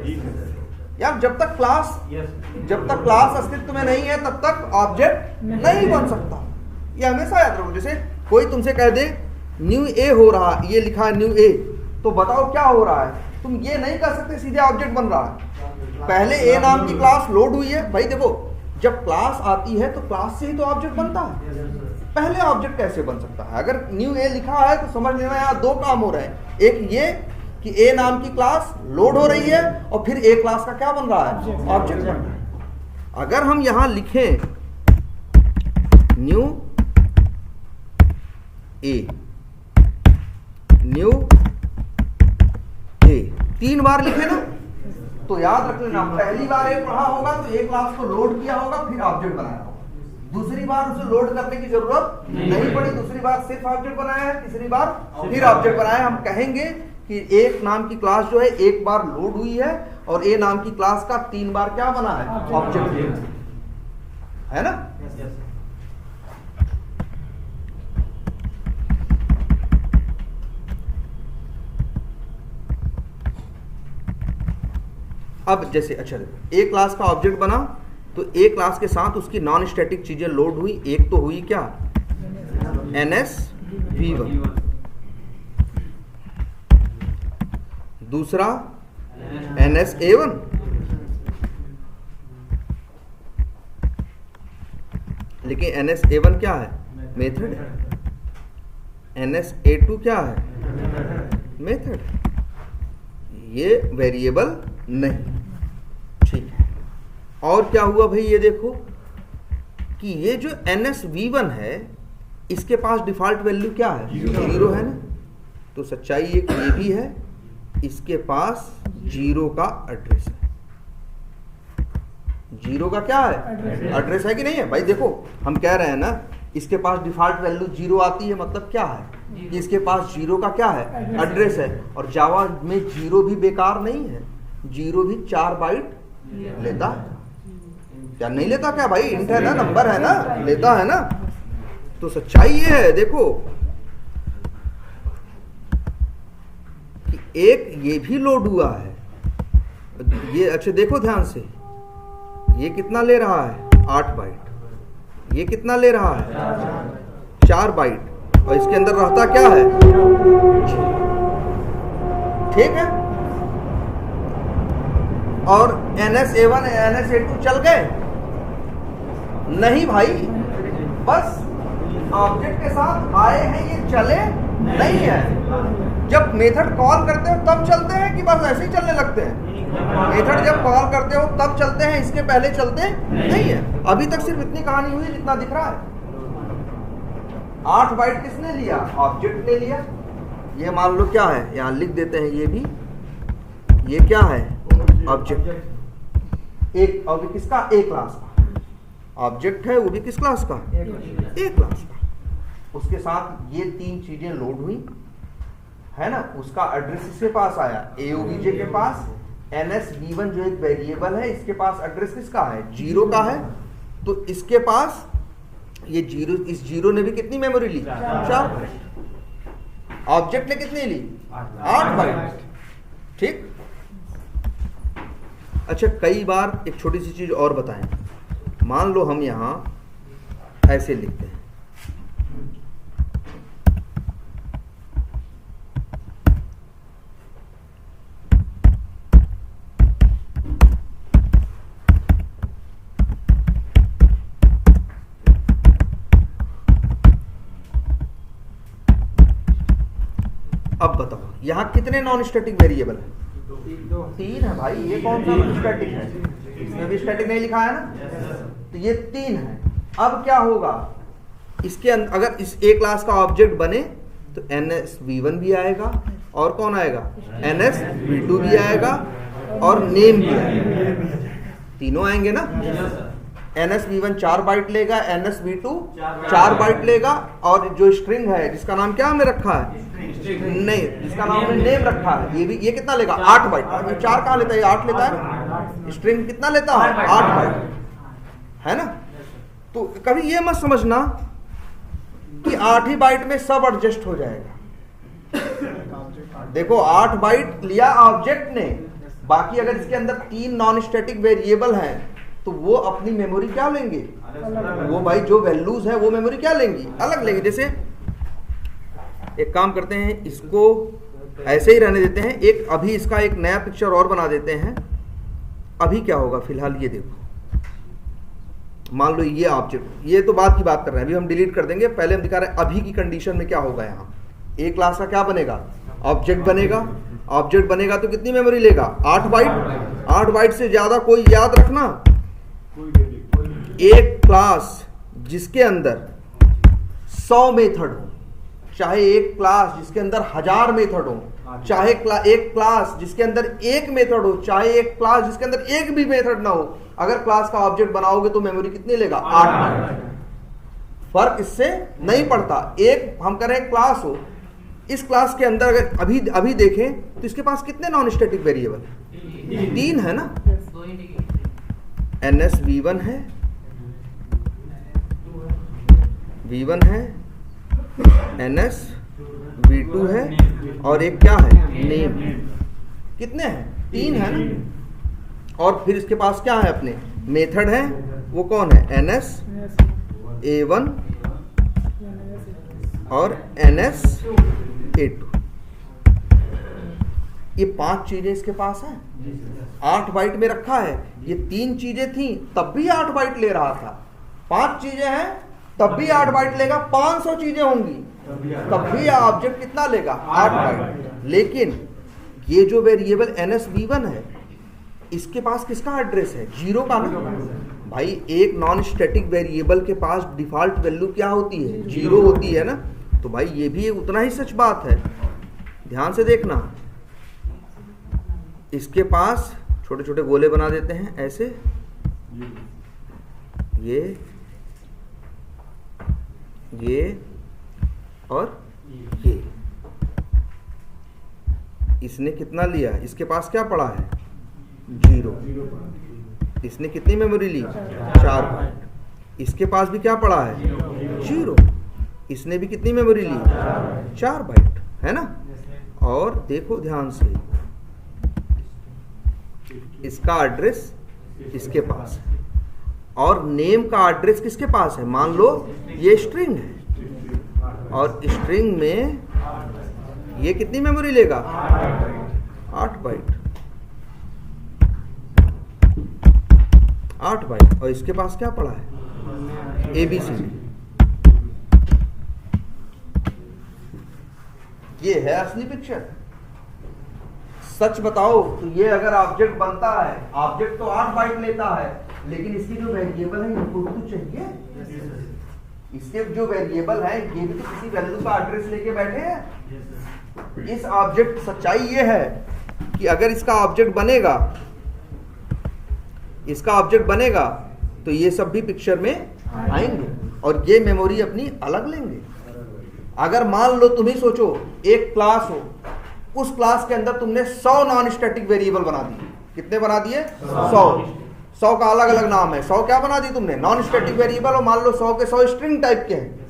यार जब तक क्लास अस्तित्व में नहीं है तब तक ऑब्जेक्ट नहीं बन सकता, ये हमेशा याद रखो। जैसे कोई तुमसे कह दे न्यू A हो रहा है, ये लिखा है न्यू A, तो बताओ क्या हो रहा है? तुम ये नहीं कर सकते सीधे ऑब्जेक्ट बन रहा है, पहले A नाम की क्लास लोड हुई है। भाई देखो, जब क्लास आती है तो क्लास से ही तो ऑब्जेक्ट बनता है, पहले ऑब्जेक्ट कैसे बन सकता है? अगर न्यू A लिखा है तो समझ लेना यहाँ 2 काम हो रहे हैं। एक ये कि A नाम की क्लास लोड हो रही है और फिर A क्लास का क्या बन रहा है? ऑब्जेक्ट बन रहा है। अगर हम यहां लिखें न्यू A, न्यू A 3 बार लिखे ना, तो याद रख लेना पहली बार A पढ़ा होगा तो A क्लास को लोड किया होगा, फिर ऑब्जेक्ट बनाया होगा। दूसरी बार उसे लोड करने की जरूरत नहीं पड़ी, दूसरी बार सिर्फ ऑब्जेक्ट बनाया है, तीसरी बार फिर ऑब्जेक्ट बनाया। हम कहेंगे कि A नाम की क्लास जो है एक बार लोड हुई है और A नाम की क्लास का 3 बार क्या बना है? ऑब्जेक्ट, है ना? अब जैसे अच्छा देखो, A क्लास का ऑब्जेक्ट बना तो A क्लास के साथ उसकी नॉन स्टैटिक चीजें लोड हुई। एक तो हुई क्या? NS V1, दूसरा NS A1, लेकिन NS A1 क्या है? मेथड है। NS A2 क्या है? मेथड। ये वेरिएबल नहीं, ठीक है। और क्या हुआ भाई? ये देखो कि ये जो NS V1 है इसके पास डिफॉल्ट वैल्यू क्या है? 0 है ना। तो सच्चाई ये कि ये भी है, इसके पास जीरो का एड्रेस है। जीरो का क्या है? एड्रेस है कि नहीं है? भाई देखो, हम कह रहे हैं ना, इसके पास डिफॉल्ट वैल्यू जीरो आती है, मतलब क्या है कि इसके पास जीरो का क्या है? एड्रेस है। और जावा में जीरो भी बेकार नहीं है, जीरो भी 4 बाइट लेता है। क्या नहीं लेता क्या भाई? इंट है ना, नंबर है ना, लेता है ना। तो सच्चाई ये है, देखो कि एक ये भी लोड हुआ है, ये अच्छा देखो ध्यान से, ये कितना ले रहा है? 8 बाइट। ये कितना ले रहा है? 4 बाइट। और इसके अंदर रहता क्या है? ठीक है। और NSA1 NSA2 चल गए? नहीं भाई, बस ऑब्जेक्ट के साथ आए हैं, ये चले नहीं है। जब मेथड कॉल करते हो तब चलते हैं कि बस ऐसे ही चलने लगते हैं? मेथड जब कॉल करते हो तब चलते हैं, इसके पहले चलते नहीं है। अभी तक सिर्फ इतनी कहानी हुई जितना दिख रहा है। 8 बाइट किसने लिया? ऑब्जेक्ट ने लिया। ये मान लो क्या है, यहां लिख देते हैं, ये भी, ये क्या है? ऑब्जेक्ट। एक और किसका? ए क्लास का ऑब्जेक्ट है, वो भी किस क्लास का? ए क्लास का। उसके साथ ये 3 चीजें लोड हुई है ना, उसका एड्रेस इसके पास आया, AOBJ के पास। NSV1 जो एक वेरिएबल है, इसके पास एड्रेस किसका है? जीरो का है। तो इसके पास ये जीरो, इस जीरो ने भी कितनी मेमोरी ली? 4 बाइट। ऑब्जेक्ट ने कितनी ली? 8 बाइट। ठीक। अच्छा, कई बार एक छोटी सी चीज और बताएं। मान लो हम यहां ऐसे लिखते हैं, अब बताओ यहां कितने नॉन स्टैटिक वेरिएबल है? 3 है भाई। ये कौन सा स्टैटिक है? इसमें भी स्टैटिक नहीं लिखा है ना, तो ये 3 है। अब क्या होगा, इसके अगर इस ए क्लास का ऑब्जेक्ट बने तो NSV1 भी आएगा, और कौन आएगा? NSV2 भी आएगा, और नेम भी आएगा। तीनों आएंगे ना। NSV1 4 बाइट लेगा, NSV2 4 बाइट लेगा, और जो स्ट्रिंग है जिसका नाम क्या हमने रखा है? नहीं, जिसका नाम हमने नेम रखा है, ये कितना लेगा? 8 बाइट। 4 कहाँ लेता है? 8 लेता है। स्ट्रिंग कितना लेता है? 8 बाइट, है ना। तो कभी ये मत समझना कि 8 ही बाइट में सब एडजस्ट हो जाएगा। देखो 8 बाइट लिया ऑब्जेक्ट ने, बाकी अगर इसके अंदर 3 नॉन स्टैटिक वेरिएबल हैं तो वो अपनी मेमोरी क्या लेंगे? वो भाई जो वैल्यूज है वो मेमोरी क्या लेंगी? अलग लेंगे। जैसे एक काम करते हैं, इसको ऐसे ही रहने देते हैं, एक अभी इसका एक नया पिक्चर और बना देते हैं। अभी क्या होगा फिलहाल ये देखो, मान लो ये ऑब्जेक्ट, ये तो बाद की बात कर रहे हैं, अभी हम डिलीट कर देंगे। पहले हम दिखा रहे हैं अभी की कंडीशन में क्या होगा। यहाँ ए क्लास का क्या बनेगा? ऑब्जेक्ट बनेगा। ऑब्जेक्ट बनेगा तो कितनी मेमोरी लेगा? 8 बाइट। 8 बाइट से ज्यादा कोई याद रखना। एक क्लास जिसके अंदर 100 मेथड हो, चाहे एक क्लास जिसके अंदर 1000 मेथड हो, चाहे एक क्लास जिसके अंदर एक मेथड हो, चाहे एक क्लास जिसके अंदर एक भी मेथड ना हो, अगर क्लास का ऑब्जेक्ट बनाओगे तो मेमोरी कितनी लेगा? 8 बाइट। फर्क इससे नहीं पड़ता। एक हम करें क्लास हो, इस क्लास के अंदर अगर अभी देखें तो इसके पास कितने नॉन स्टैटिक वेरिएबल? 3 है ना। NSV1 है, V1 है, NSV2 है, और एक क्या है? नेम। कितने हैं? 3 है ना। और फिर इसके पास क्या है? अपने मेथड है, वो कौन है? NSA1 और NSA2। ये 5 चीजें इसके पास है, 8 बाइट में रखा है। ये 3 चीजें थी तब भी 8 बाइट ले रहा था, 5 चीजें हैं तब भी 8 बाइट लेगा, 500 चीजें होंगी तब भी ऑब्जेक्ट कितना लेगा? 8 बाइट। लेकिन ये जो वेरिएबल NSV1 है, इसके पास किसका एड्रेस है? जीरो का ना भाई। एक नॉन स्टैटिक वेरिएबल के पास डिफॉल्ट वैल्यू क्या होती है? जीरो होती है ना। तो भाई ये भी उतना ही सच बात है, ध्यान से देखना। इसके पास छोटे छोटे गोले बना देते हैं ऐसे, ये और ये। इसने कितना लिया? इसके पास क्या पड़ा है? 0। इसने कितनी मेमोरी ली? 4 बाइट। इसके पास भी क्या पड़ा है? 0। इसने भी कितनी मेमोरी ली? 4 बाइट, है ना। और देखो ध्यान से, इसका एड्रेस इसके पास है और नेम का एड्रेस किसके पास है? मान लो ये स्ट्रिंग है और स्ट्रिंग में ये कितनी मेमोरी लेगा? 8 बाइट। 8 बाइट। और इसके पास क्या पड़ा है? ABCD। ये है असली पिक्चर। सच बताओ तो ये अगर ऑब्जेक्ट बनता है, ऑब्जेक्ट तो 8 बाइट लेता है, लेकिन इसकी जो वेरिएबल है इनको भी तो चाहिए। इसके जो वेरिएबल है ये भी तो किसी वैल्यू का एड्रेस लेके बैठे हैं। इस ऑब्जेक्ट, सच्चाई ये है कि अगर इसका ऑब्जेक्ट बनेगा, इसका ऑब्जेक्ट बनेगा तो ये सब भी पिक्चर में आएंगे और ये मेमोरी अपनी अलग लेंगे। अगर मान लो तुम ही सोचो एक क्लास हो, उस क्लास के अंदर तुमने 100 नॉन स्टैटिक वेरिएबल बना दिए। कितने बना दिए? 100 का अलग अलग नाम है। 100 क्या बना दी तुमने? Non static variable. और मान लो 100 के 100 स्ट्रिंग टाइप के हैं,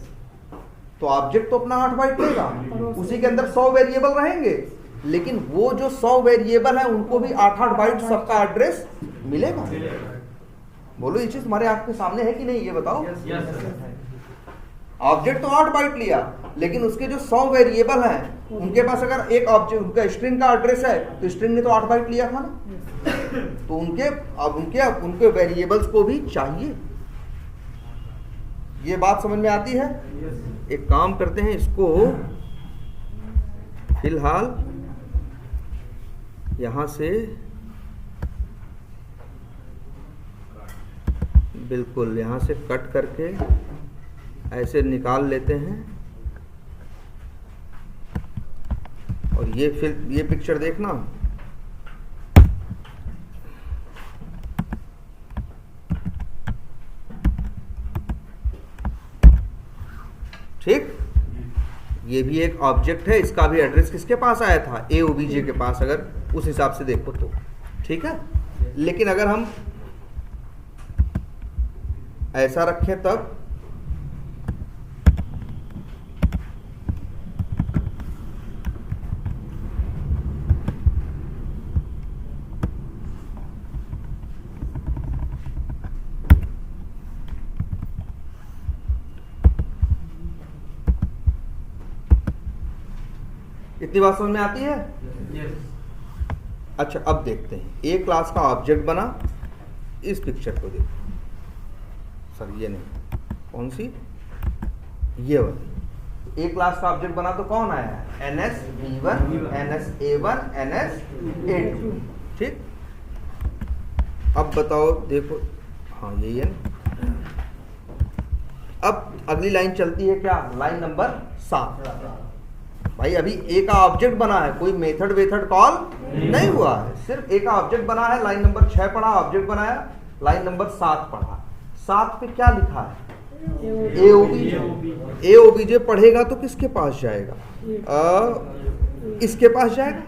तो ऑब्जेक्ट तो अपना 8 बाइट लेगा, उसी के अंदर 100 वेरिएबल रहेंगे, लेकिन वो जो 100 वेरिएबल है उनको भी 8-8 बाइट सबका एड्रेस मिलेगा। बोलो ये चीज तुम्हारे आंख के सामने है कि नहीं? ये बताओ। ऑब्जेक्ट तो 8 बाइट लिया, लेकिन उसके जो 100 वेरिएबल हैं उनके पास अगर एक ऑब्जेक्ट, उनका स्ट्रिंग का एड्रेस है, तो स्ट्रिंग ने तो 8 बाइट लिया था ना। तो उनके वेरिएबल्स को भी चाहिए। ये बात समझ में आती है? एक काम करते हैं, इसको फिलहाल यहां से बिल्कुल यहां से कट करके ऐसे निकाल लेते हैं। और ये पिक्चर देखना, ठीक। ये भी एक ऑब्जेक्ट है, इसका भी एड्रेस किसके पास आया था? AOBJ के पास, अगर उस हिसाब से देखो तो, ठीक है। लेकिन अगर हम ऐसा रखें तब इतनी बात समझ में आती है? अच्छा, अब देखते हैं। एक क्लास का ऑब्जेक्ट बना, इस पिक्चर को देखो। सर ये नहीं, कौन सी? ये वाली। एक क्लास का ऑब्जेक्ट बना तो कौन आया है? NSV1, NSA1, NSA2, ठीक। अब बताओ, देखो, हाँ यही है ना। अब अगली लाइन चलती है क्या? Line number 7। भाई अभी एक ऑब्जेक्ट बना है, कोई मेथड वेथड कॉल नहीं हुआ है, सिर्फ एक ऑब्जेक्ट बना है। लाइन नंबर 6 पढ़ा, ऑब्जेक्ट बनाया। लाइन नंबर 7 पढ़ा। 7 पे क्या लिखा है? AOBJ पढ़ेगा तो किसके पास जाएगा? इसके पास जाएगा,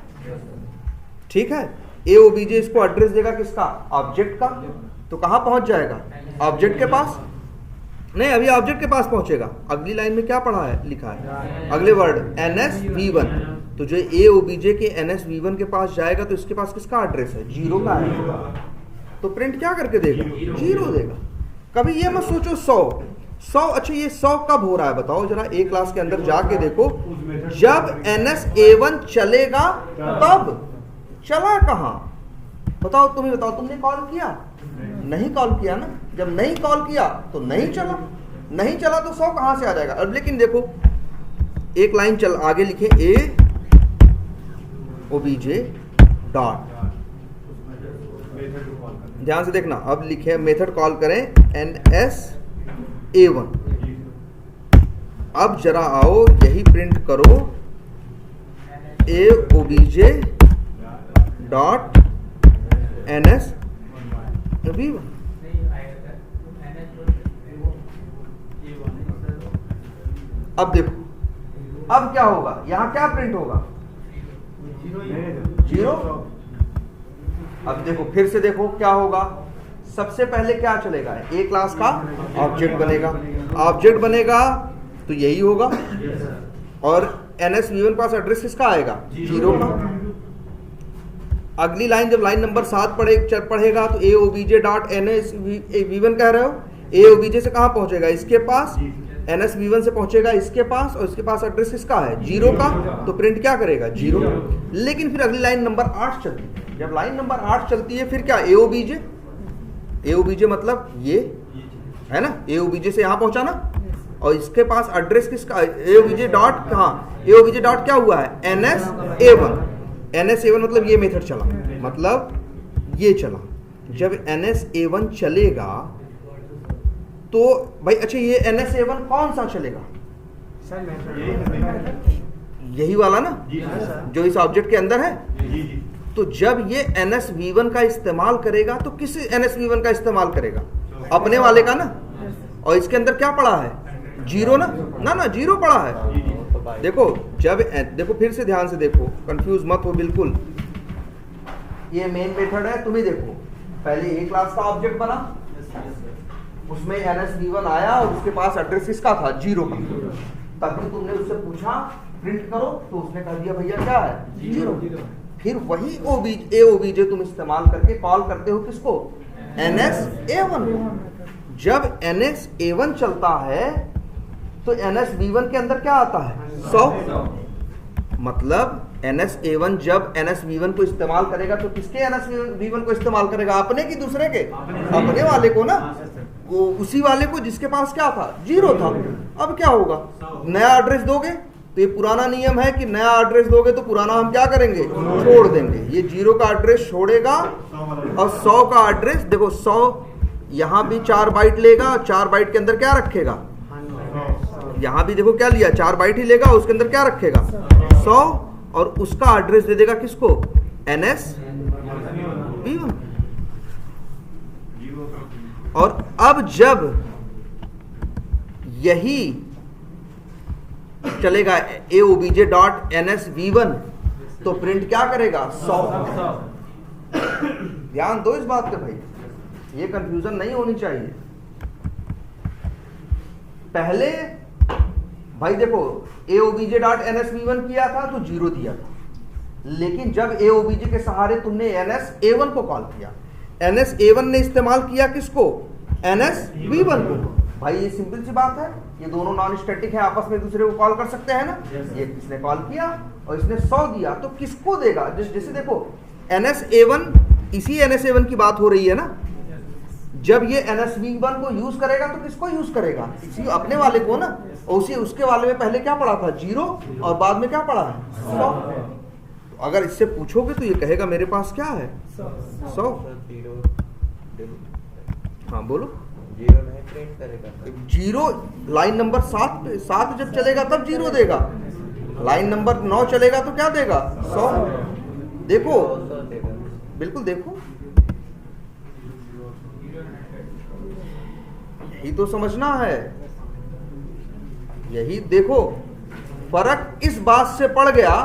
ठीक है। AOBJ इसको एड्रेस देगा किसका? ऑब्जेक्ट का। तो कहां पहुंच जाएगा? ऑब्जेक्ट के पास नहीं, अभी ऑब्जेक्ट के पास पहुंचेगा। अगली लाइन में क्या पढ़ा है? लिखा है अगले वर्ड NSV1। तो जो AOBJ के NSV1 के पास जाएगा तो इसके पास किसका एड्रेस है? 0 का है। तो प्रिंट क्या करके देगा? 0 देगा। कभी ये मत सोचो 100। अच्छा ये 100 कब हो रहा है बताओ जरा। एक क्लास के अंदर जाके देखो, जब NSA1 चलेगा तब। चला कहां बताओ? तुम ही बताओ। तुमने कॉल किया? नहीं कॉल किया ना। जब नहीं कॉल किया तो नहीं चला। नहीं चला तो 100 कहां से आ जाएगा? अब लेकिन देखो, एक लाइन चल आगे लिखे AOBJ डॉट। ध्यान से देखना, अब लिखे मेथड कॉल करें NSA1। अब जरा आओ यही प्रिंट करो AOBJ डॉट NS V1। अब देखो, अब क्या होगा, यहां क्या प्रिंट होगा, 0। अब देखो फिर से देखो क्या होगा, सबसे पहले क्या चलेगा, ए क्लास का ऑब्जेक्ट बनेगा, ऑब्जेक्ट बनेगा तो यही होगा, और NS V1 पास एड्रेस किसका आएगा, 0 का। अगली लाइन जब लाइन नंबर 7 पढ़ेगा तो AOBJ.NS V1 कह रहे हो, AOBJ से कहां पहुंचेगा, इसके पास, NS V1 से पहुंचेगा इसके पास, और इसके पास एड्रेस किसका है, 0 का, तो प्रिंट क्या करेगा, 0। लेकिन फिर अगली लाइन नंबर 8 चलती है, जब लाइन नंबर 8 चलती है फिर क्या, AOBJ मतलब ये है ना, AOBJ से यहां पहुंचा ना, और इसके पास एड्रेस किसका, AOBJ डॉट कहां, AOBJ डॉट क्या हुआ है, NS A1 मतलब ये मेथड चला, मतलब ये चला। जब NS A1 चलेगा तो भाई अच्छा, ये NS A1 कौन सा चलेगा, यही वाला ना, जो इस ऑब्जेक्ट के अंदर है। तो जब ये NS V1 का इस्तेमाल करेगा तो किस NS V1 का इस्तेमाल करेगा, अपने वाले का ना, और इसके अंदर क्या पड़ा है, 0 ना 0 पड़ा है। देखो जब देखो फिर से ध्यान से देखो, कंफ्यूज मत हो बिल्कुल, ये मेन मेथड है, तुम ही देखो, पहले ए क्लास का ऑब्जेक्ट बना, उसमें NS V1 आया और उसके पास एड्रेस किसका था, 0 का। तभी तुमने उससे पूछा प्रिंट करो, तो उसने कह दिया भैया क्या है, 0। फिर वही AOBJ तुम इस्तेमाल करके कॉल करते हो किसको, NS A1। जब NS A1 चलता है तो NS V1 के अंदर क्या आता है, 100। मतलब NS A1 जब NS V1 को इस्तेमाल करेगा तो किसके NS V1 को इस्तेमाल करेगा, अपने की दूसरे के, अपने वाले को ना, वो उसी वाले को जिसके पास क्या था, 0 था। अब क्या होगा, नया एड्रेस दोगे तो ये पुराना नियम है कि नया एड्रेस दोगे तो पुराना हम क्या करेंगे, छोड़ देंगे। ये 0 का एड्रेस छोड़ेगा और 100 का एड्रेस, देखो 100 यहां भी 4 बाइट लेगा, और 4 बाइट के अंदर क्या रखेगा, यहां भी देखो क्या लिया, 4 बाइट ही लेगा, उसके अंदर क्या रखेगा, 100, और उसका एड्रेस दे देगा किसको, NS V1। और अब जब यही चलेगा AOBJ.NS V1 तो प्रिंट क्या करेगा, 100। ध्यान दो इस बात पे भाई, ये कंफ्यूजन नहीं होनी चाहिए। पहले भाई देखो AOBJ.NS V1 किया था तो 0 दिया था, लेकिन जब AOBJ के सहारे तुमने NS A1 को कॉल किया, NS A1 ने इस्तेमाल किया किसको, NS V1 को। भाई ये सिंपल सी बात है, ये दोनों नॉन स्टैटिक है, आपस में दूसरे को कॉल कर सकते हैं ना। ये किसने कॉल किया और इसने 100 दिया, तो किसको देगा, जैसे देखो NS A1, इसी NS A1 की बात हो रही है ना, जब ये NS V1 को यूज करेगा तो किसको यूज करेगा, इसी अपने वाले को ना, और उसी उसके वाले में पहले क्या पड़ा था, 0, और बाद में क्या पड़ा है, 100। तो अगर इससे पूछोगे तो ये कहेगा मेरे पास क्या है, 100। हाँ बोलो, 0 लाइन नंबर 7 जब चलेगा तब 0 देगा, लाइन नंबर 9 चलेगा तो क्या देगा, 100। देखो बिल्कुल देखो, यही तो समझना है, यही देखो फर्क इस बात से पड़ गया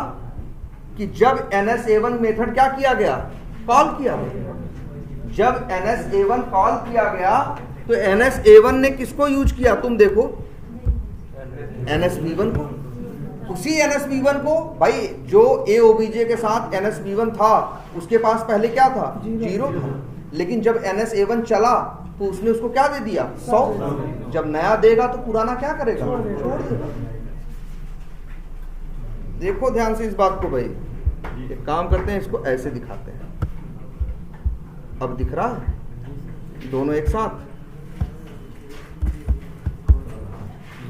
कि जब NS A1 मेथड क्या किया गया, कॉल किया गया। जब NS A1 कॉल किया गया तो NS A1 ने किसको यूज किया, तुम देखो NS V1 को, उसी NS V1 को। भाई जो AOBJ के साथ NS V1 था उसके पास पहले क्या था, 0 था, लेकिन जब NS A1 चला तो उसने उसको क्या दे दिया, 100। जब नया देगा तो पुराना क्या करेगा, छोड़ देगा। देखो ध्यान से इस बात को भाई, एक काम करते हैं, इसको ऐसे दिखाते हैं। अब दिख रहा है दोनों एक साथ,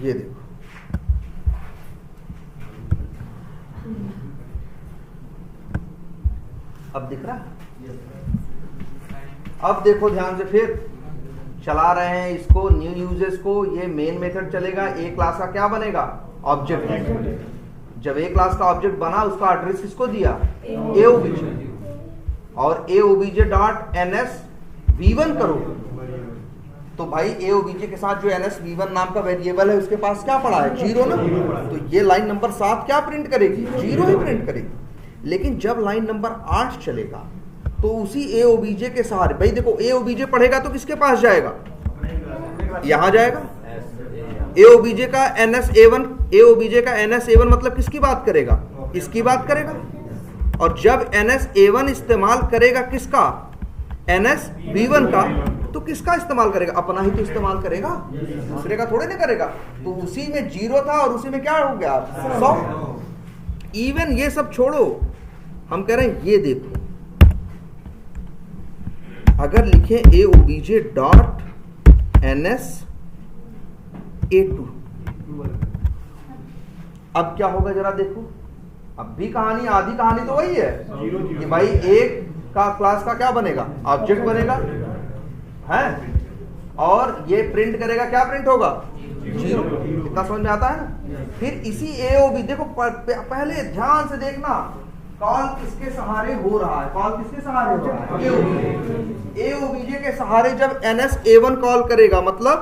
ये देखो, अब दिख रहा है। अब देखो ध्यान से, फिर चला रहे हैं इसको, न्यू यूजर्स को, ये मेन मेथड चलेगा, ए क्लास का क्या बनेगा, ऑब्जेक्ट। जब ए क्लास का ऑब्जेक्ट बना उसका एड्रेस किसको दिया, AOBJ। और aobj.ns_v1 करो, तो भाई aobj के साथ जो ns_v1 नाम का वेरिएबल है उसके पास क्या पड़ा है, 0 ना, तो ये लाइन नंबर 7 क्या प्रिंट करेगी, 0 ही प्रिंट करेगी। लेकिन जब लाइन नंबर 8 चलेगा तो उसी aobj के सहारे, भाई देखो aobj पढ़ेगा तो किसके पास जाएगा, यहां जाएगा। aobj का ns_a1 मतलब किसकी बात करेगा, इसकी बात करेगा। और जब ns_a1 इस्तेमाल करेगा किसका, ns_v1 का, तो किसका इस्तेमाल करेगा, अपना ही तो इस्तेमाल करेगा, दूसरे का थोड़े नहीं करेगा। तो उसी में 0 था और उसी में क्या हो गया, 100। इवन ये सब छोड़ो, हम कह रहे हैं ये देखो, अगर लिखे aobj.ns_a2, अब क्या होगा जरा देखो। अब भी कहानी, आधी कहानी तो वही है कि भाई एक का क्लास का क्या बनेगा, ऑब्जेक्ट बनेगा है, और ये प्रिंट करेगा, क्या प्रिंट होगा, 0। कितना समझ में आता है ना। फिर इसी aobj देखो, पहले ध्यान से देखना, कॉल किसके सहारे हो रहा है, कॉल किसके सहारे हो रहा है, aobj के सहारे जब ns_a1 कॉल करेगा, मतलब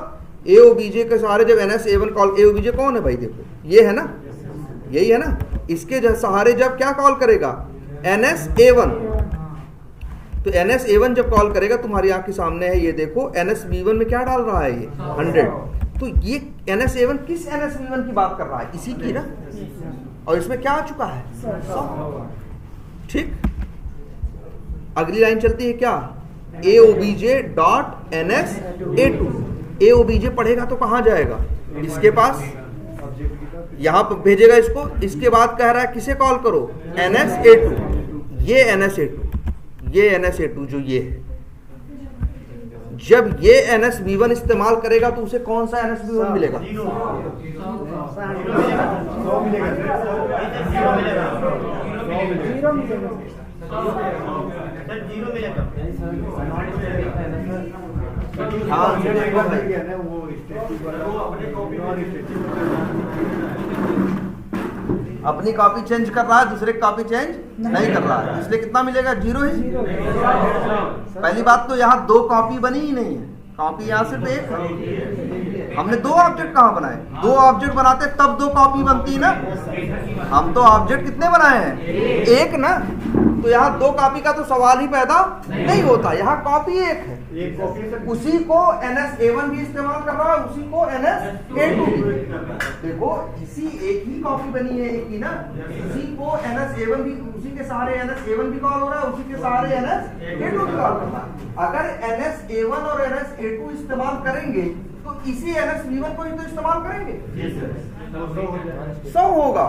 aobj के सहारे जब ns_a1 कॉल, aobj कौन है भाई, देखो ये है ना, यही है ना, इसके सहारे जब क्या कॉल करेगा, ns_a1, तो ns_a1 जब कॉल करेगा, तुम्हारी आंख के सामने है ये देखो, ns_v1 में क्या डाल रहा है, ये 100। तो ये ns_a1 किस ns_v1 की बात कर रहा है, इसी की ना, और इसमें क्या आ चुका है, 100। ठीक, अगली लाइन चलती है क्या, aobj.ns_a2, aobj पढ़ेगा तो कहां जाएगा, इसके पास, यहां पर भेजेगा इसको, इसके बाद कह रहा है किसे कॉल करो, ns_a2, ये ns_a2 जो ये है, जब ये ns_v1 इस्तेमाल करेगा तो उसे कौन सा ns_v1 मिलेगा, अपनी कॉपी चेंज कर रहा है, दूसरे की कॉपी चेंज नहीं कर रहा है, इसलिए कितना मिलेगा, 0 ही। पहली बात तो यहाँ 2 कॉपी बनी ही नहीं है, कॉपी यहाँ सिर्फ एक है। हमने 2 ऑब्जेक्ट कहाँ बनाए, 2 ऑब्जेक्ट बनाते तब 2 कॉपी बनती ना, हम तो ऑब्जेक्ट कितने बनाए हैं, एक ना, तो यहाँ 2 कॉपी का तो सवाल ही पैदा नहीं होता, यहाँ कॉपी एक है, उसी को ns_a1 भी इस्तेमाल कर रहा है, उसी को ns_a2 भी। देखो इसी एक ही कॉपी बनी है, एक ही ना, उसी को ns_a1 भी, उसी के सहारे ns_a1 भी कॉल हो रहा है, उसी के सहारे ns_a2 भी कॉल कर रहा है। अगर ns_a1 और ns_a2 इस्तेमाल करेंगे तो इसी ns_v1 को ही तो इस्तेमाल करेंगे, 100 होगा।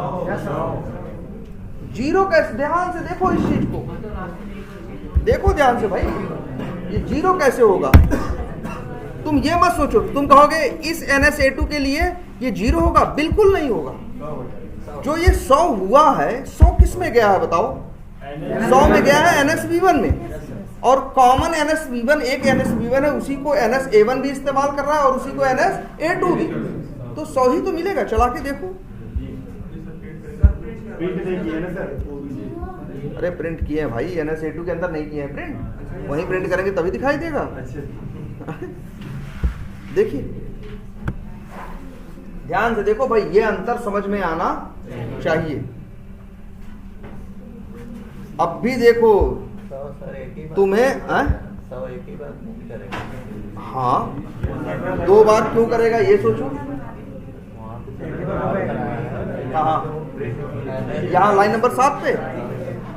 0 कैसे, ध्यान से देखो इस चीज को, देखो ध्यान से भाई, ये 0 कैसे होगा। तुम ये मत सोचो, तुम कहोगे इस ns_a2 के लिए ये 0 होगा, बिल्कुल नहीं होगा। जो ये 100 हुआ है, 100 किस में गया है बताओ, 100 में गया है ns_v1 में, और कॉमन ns_v1 एक ns_v1 है, उसी को ns_a1 भी इस्तेमाल कर रहा है और उसी को ns_a2 भी, तो 100 ही तो मिलेगा। चला के देखो, अरे प्रिंट किए हैं भाई, ns_a2 के अंदर नहीं किए हैं प्रिंट, वहीं प्रिंट करेंगे तभी दिखाई देगा। देखिए ध्यान से देखो भाई, ये अंतर समझ में आना चाहिए। अब भी देखो तुम्हें, हाँ 2 बार क्यों करेगा ये सोचो, कहाँ, यहाँ लाइन नंबर 7 पे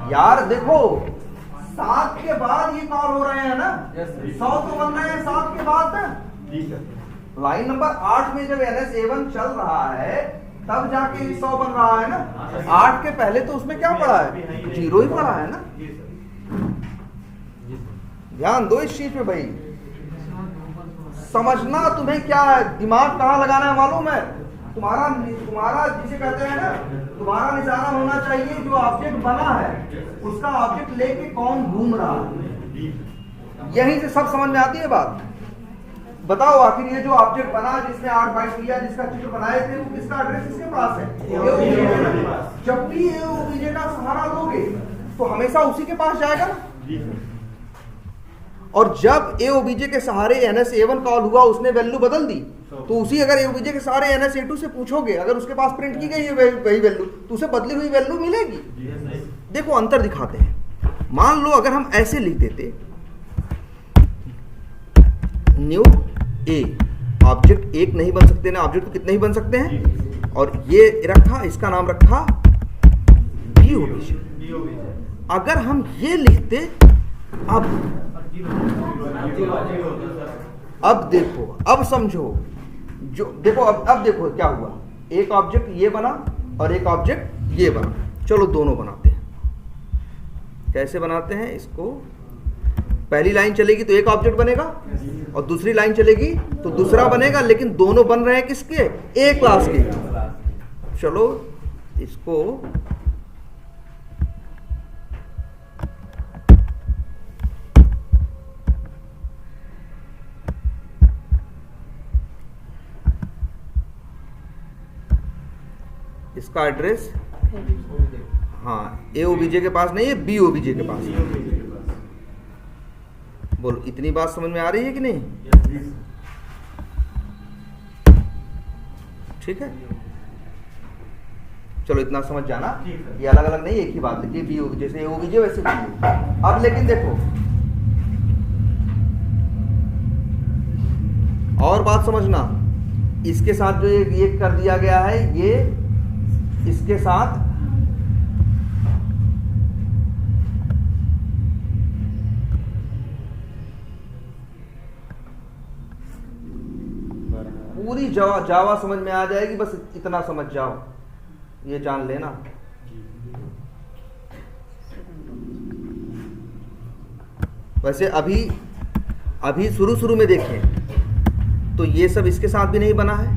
यार देखो, 7 के बाद ये कॉल हो रहे हैं ना, 100 तो बन रहे हैं 7 के बाद ना। लाइन नंबर 8 में जब ns_a1 चल रहा है तब जाके 100 बन रहा है ना, 8 के पहले तो उसमें क्या पड़ा है, 0 ही पड़ा है ना। ध्यान दो इस चीज पे भाई, समझना तुम्हें क्या है, दिमाग कहाँ लगाना है मालूम है, तुम्हारा जिसे कहते हैं ना, तुम्हारा निशाना होना चाहिए जो ऑब्जेक्ट बना है उसका ऑब्जेक्ट लेके कौन घूम रहा है, यहीं से सब समझ में आती है बात। बताओ आखिर ये जो ऑब्जेक्ट बना, जिसने 8 बाइट लिया, जिसका चित्र बनाए थे, वो किसका एड्रेस किसके पास है, जब भी aobj का सहारा लोगे तो हमेशा उसी के पास जाएगा ना। और जब ए ओबीजे के सहारे NS-A1 कॉल हुआ, उसने वैल्यू बदल दी, तो उसी अगर ए ओबीजे के सहारे NS-A2 से पूछोगे, अगर उसके पास प्रिंट की गई है वही वैल्यू, तो उसे बदली हुई वैल्यू मिलेगी। देखो अंतर दिखाते हैं। मान लो अगर हम ऐसे लिख देते, न्यू ए, ऑब्जेक्ट एक नहीं बन सकते ना, ऑब्जेक्ट तो कितने ही बन सकते हैं, और ये रखा, इसका नाम रखा बी ओबीजे। अगर हम ये लिखते, अब देखो, अब समझो, जो देखो अब देखो क्या हुआ, एक ऑब्जेक्ट ये बना और एक ऑब्जेक्ट ये बना। चलो दोनों बनाते हैं। कैसे बनाते हैं इसको? पहली लाइन चलेगी तो एक ऑब्जेक्ट बनेगा और दूसरी लाइन चलेगी तो दूसरा बनेगा, लेकिन दोनों बन रहे हैं किसके? ए क्लास के। चलो इसको इसका एड्रेस, हाँ, ए ओबीजे के पास नहीं है, बी ओबीजे के पास है। बोलो इतनी बात समझ में आ रही है कि नहीं? ठीक है, चलो इतना समझ जाना, ये अलग अलग नहीं, एक ही बात है, बी ओबीजे, जैसे ए ओबीजे वैसे बी ओबीजे। अब लेकिन देखो और बात समझना, इसके साथ जो ये कर दिया गया है, ये इसके साथ पूरी जावा समझ में आ जाएगी, बस इतना समझ जाओ, ये जान लेना। वैसे अभी शुरू में देखें तो ये सब इसके साथ भी नहीं बना है,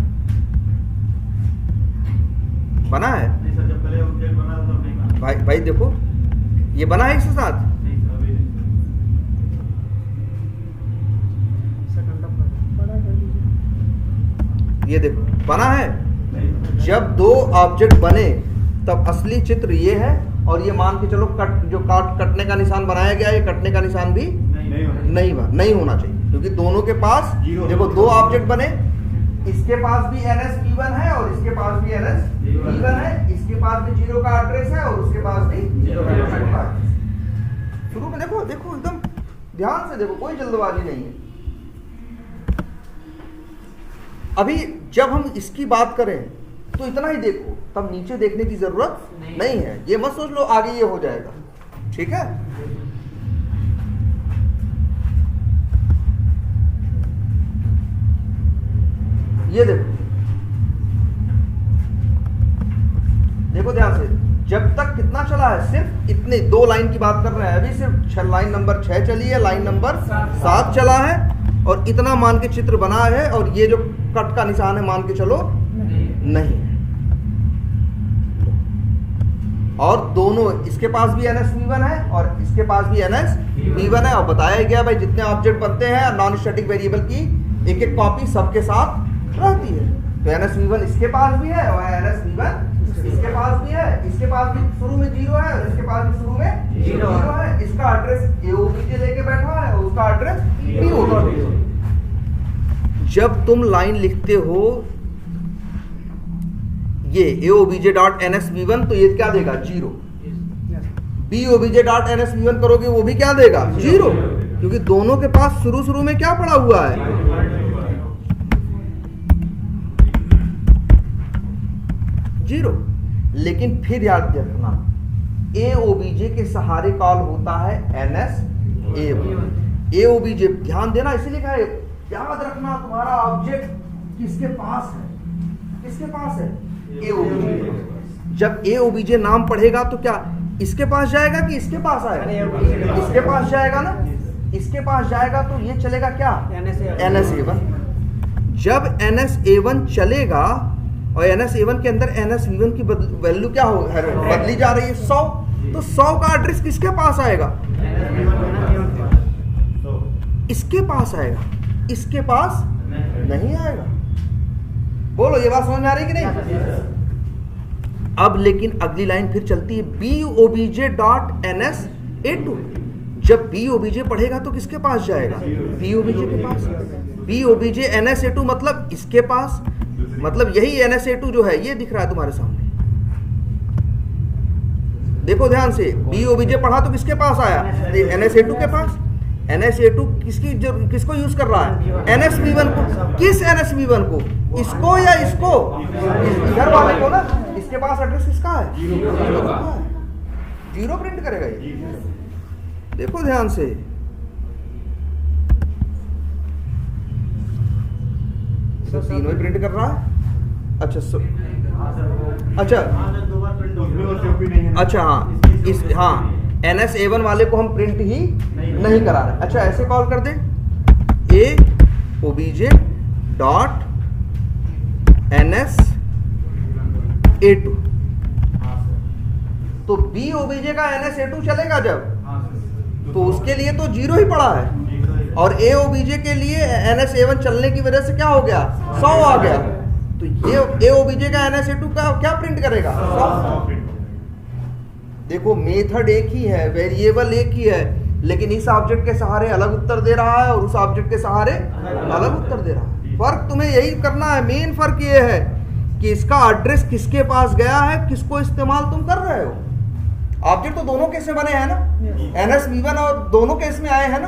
बना है? नहीं सर, जब पहले ऑब्जेक्ट बना था तब नहीं बना। भाई देखो, ये बना है इसके साथ? नहीं सर, अभी नहीं। ये देखो बना है। नहीं। जब दो ऑब्जेक्ट बने तब असली चित्र ये है, और ये मान के चलो कटने का निशान बनाया गया, ये कटने का निशान भी नहीं होना चाहिए, क्योंकि दोनों के पास देखो दो ऑब्जेक्ट बने, इसके पास भी NS-B1 है और इसके पास भी NS-B1 है, इसके पास भी 0 का एड्रेस है और उसके पास भी 0 का एड्रेस। शुरू में देखो एकदम ध्यान से देखो, कोई जल्दबाजी नहीं है। अभी जब हम इसकी बात करें तो इतना ही देखो, तब नीचे देखने की जरूरत नहीं है। ये मत सोच लो आगे ये हो जाएगा, ठीक है? ये देखो ध्यान से, जब तक कितना चला है, सिर्फ इतने दो लाइन की बात कर रहे हैं, अभी सिर्फ लाइन नंबर 6 चली है, लाइन नंबर 7 चला है, और इतना मान के चित्र बना है, और ये जो कट का निशान है मान के चलो नहीं है। और दोनों, इसके पास भी NS-B1 है और इसके पास भी NS-B1 है, और बताया गया भाई जितने ऑब्जेक्ट बनते हैं नॉन स्टैटिक वेरिएबल की एक एक कॉपी सबके साथ रहती है। तो NS-B1 इसके पास भी है और NS-B1 इसके पास भी है, इसके पास भी शुरू में 0 है और इसके पास भी शुरू में 0 है। इसका एड्रेस ए ओबीजे लेके बैठा है और उसका एड्रेस बी ओबीजे। जब तुम लाइन लिखते हो ये ए ओबीजे डॉट NS-B1, तो ये क्या देगा? 0। बी ओबीजे डॉट NS-B1 करोगे वो भी क्या देगा? 0, क्योंकि दोनों के पास शुरू में क्या पड़ा हुआ है? 0। लेकिन फिर याद रखना, ए ओबीजे के सहारे कॉल होता है NS-A1। ए ओबीजे ध्यान देना, इसीलिए कहा है, याद रखना तुम्हारा ऑब्जेक्ट किसके पास है? किसके पास है? ए ओबीजे। जब ए ओबीजे नाम पढ़ेगा तो क्या इसके पास जाएगा कि इसके पास आएगा? इसके पास जाएगा ना, इसके पास जाएगा तो ये चलेगा क्या? NS-A1। जब NS-A1 चलेगा और NS-A1 के अंदर NS-B1 की वैल्यू क्या हो बदली जा रही है? 100। तो 100 का एड्रेस किसके पास आएगा? इसके पास आएगा, इसके पास नहीं आएगा। बोलो ये बात समझ में आ रही कि नहीं? अब लेकिन अगली लाइन फिर चलती है, बी ओबीजे डॉट NS-A2। जब बी ओबीजे पढ़ेगा तो किसके पास जाएगा? बी ओबीजे के पास। बी ओबीजे NSA2 मतलब इसके पास, मतलब यही NSA2 जो है ये दिख रहा है तुम्हारे सामने। देखो ध्यान से, बी ओबीजे पढ़ा तो किसके पास आया? NSA2 के पास। NSA2 किसको यूज कर रहा है? NSV1 को। किस NSV1 को? इसको या इसको? इधर वाले को ना। इसके पास एड्रेस किसका है? 0 प्रिंट करेगा ये। देखो ध्यान से, तो तीनों ही प्रिंट कर रहा है। अच्छा अच्छा हाँ, इस हाँ NSA1 वाले को हम प्रिंट ही नहीं करा रहे। अच्छा ऐसे कॉल कर दे, ए obj डॉट NSA2, तो बी ओबीजे का NSA2 चलेगा जब, तो उसके लिए तो 0 ही पड़ा है, और ए ओबीजे के लिए NSA1 चलने की वजह से क्या हो गया? 100 आ गया। तो ये ए ओबीजे का NSA2 का क्या प्रिंट करेगा? 100। देखो मेथड एक ही है, वेरिएबल एक ही है, लेकिन इस ऑब्जेक्ट के सहारे अलग उत्तर दे रहा है और उस ऑब्जेक्ट के सहारे अलग उत्तर दे रहा है। फर्क तुम्हें यही करना है, मेन फर्क ये है कि इसका एड्रेस किसके पास गया है, किसको इस्तेमाल तुम कर रहे हो। ऑब्जेक्ट तो दोनों केस में बने हैं ना, NSV1 और दोनों केस में आए हैं ना,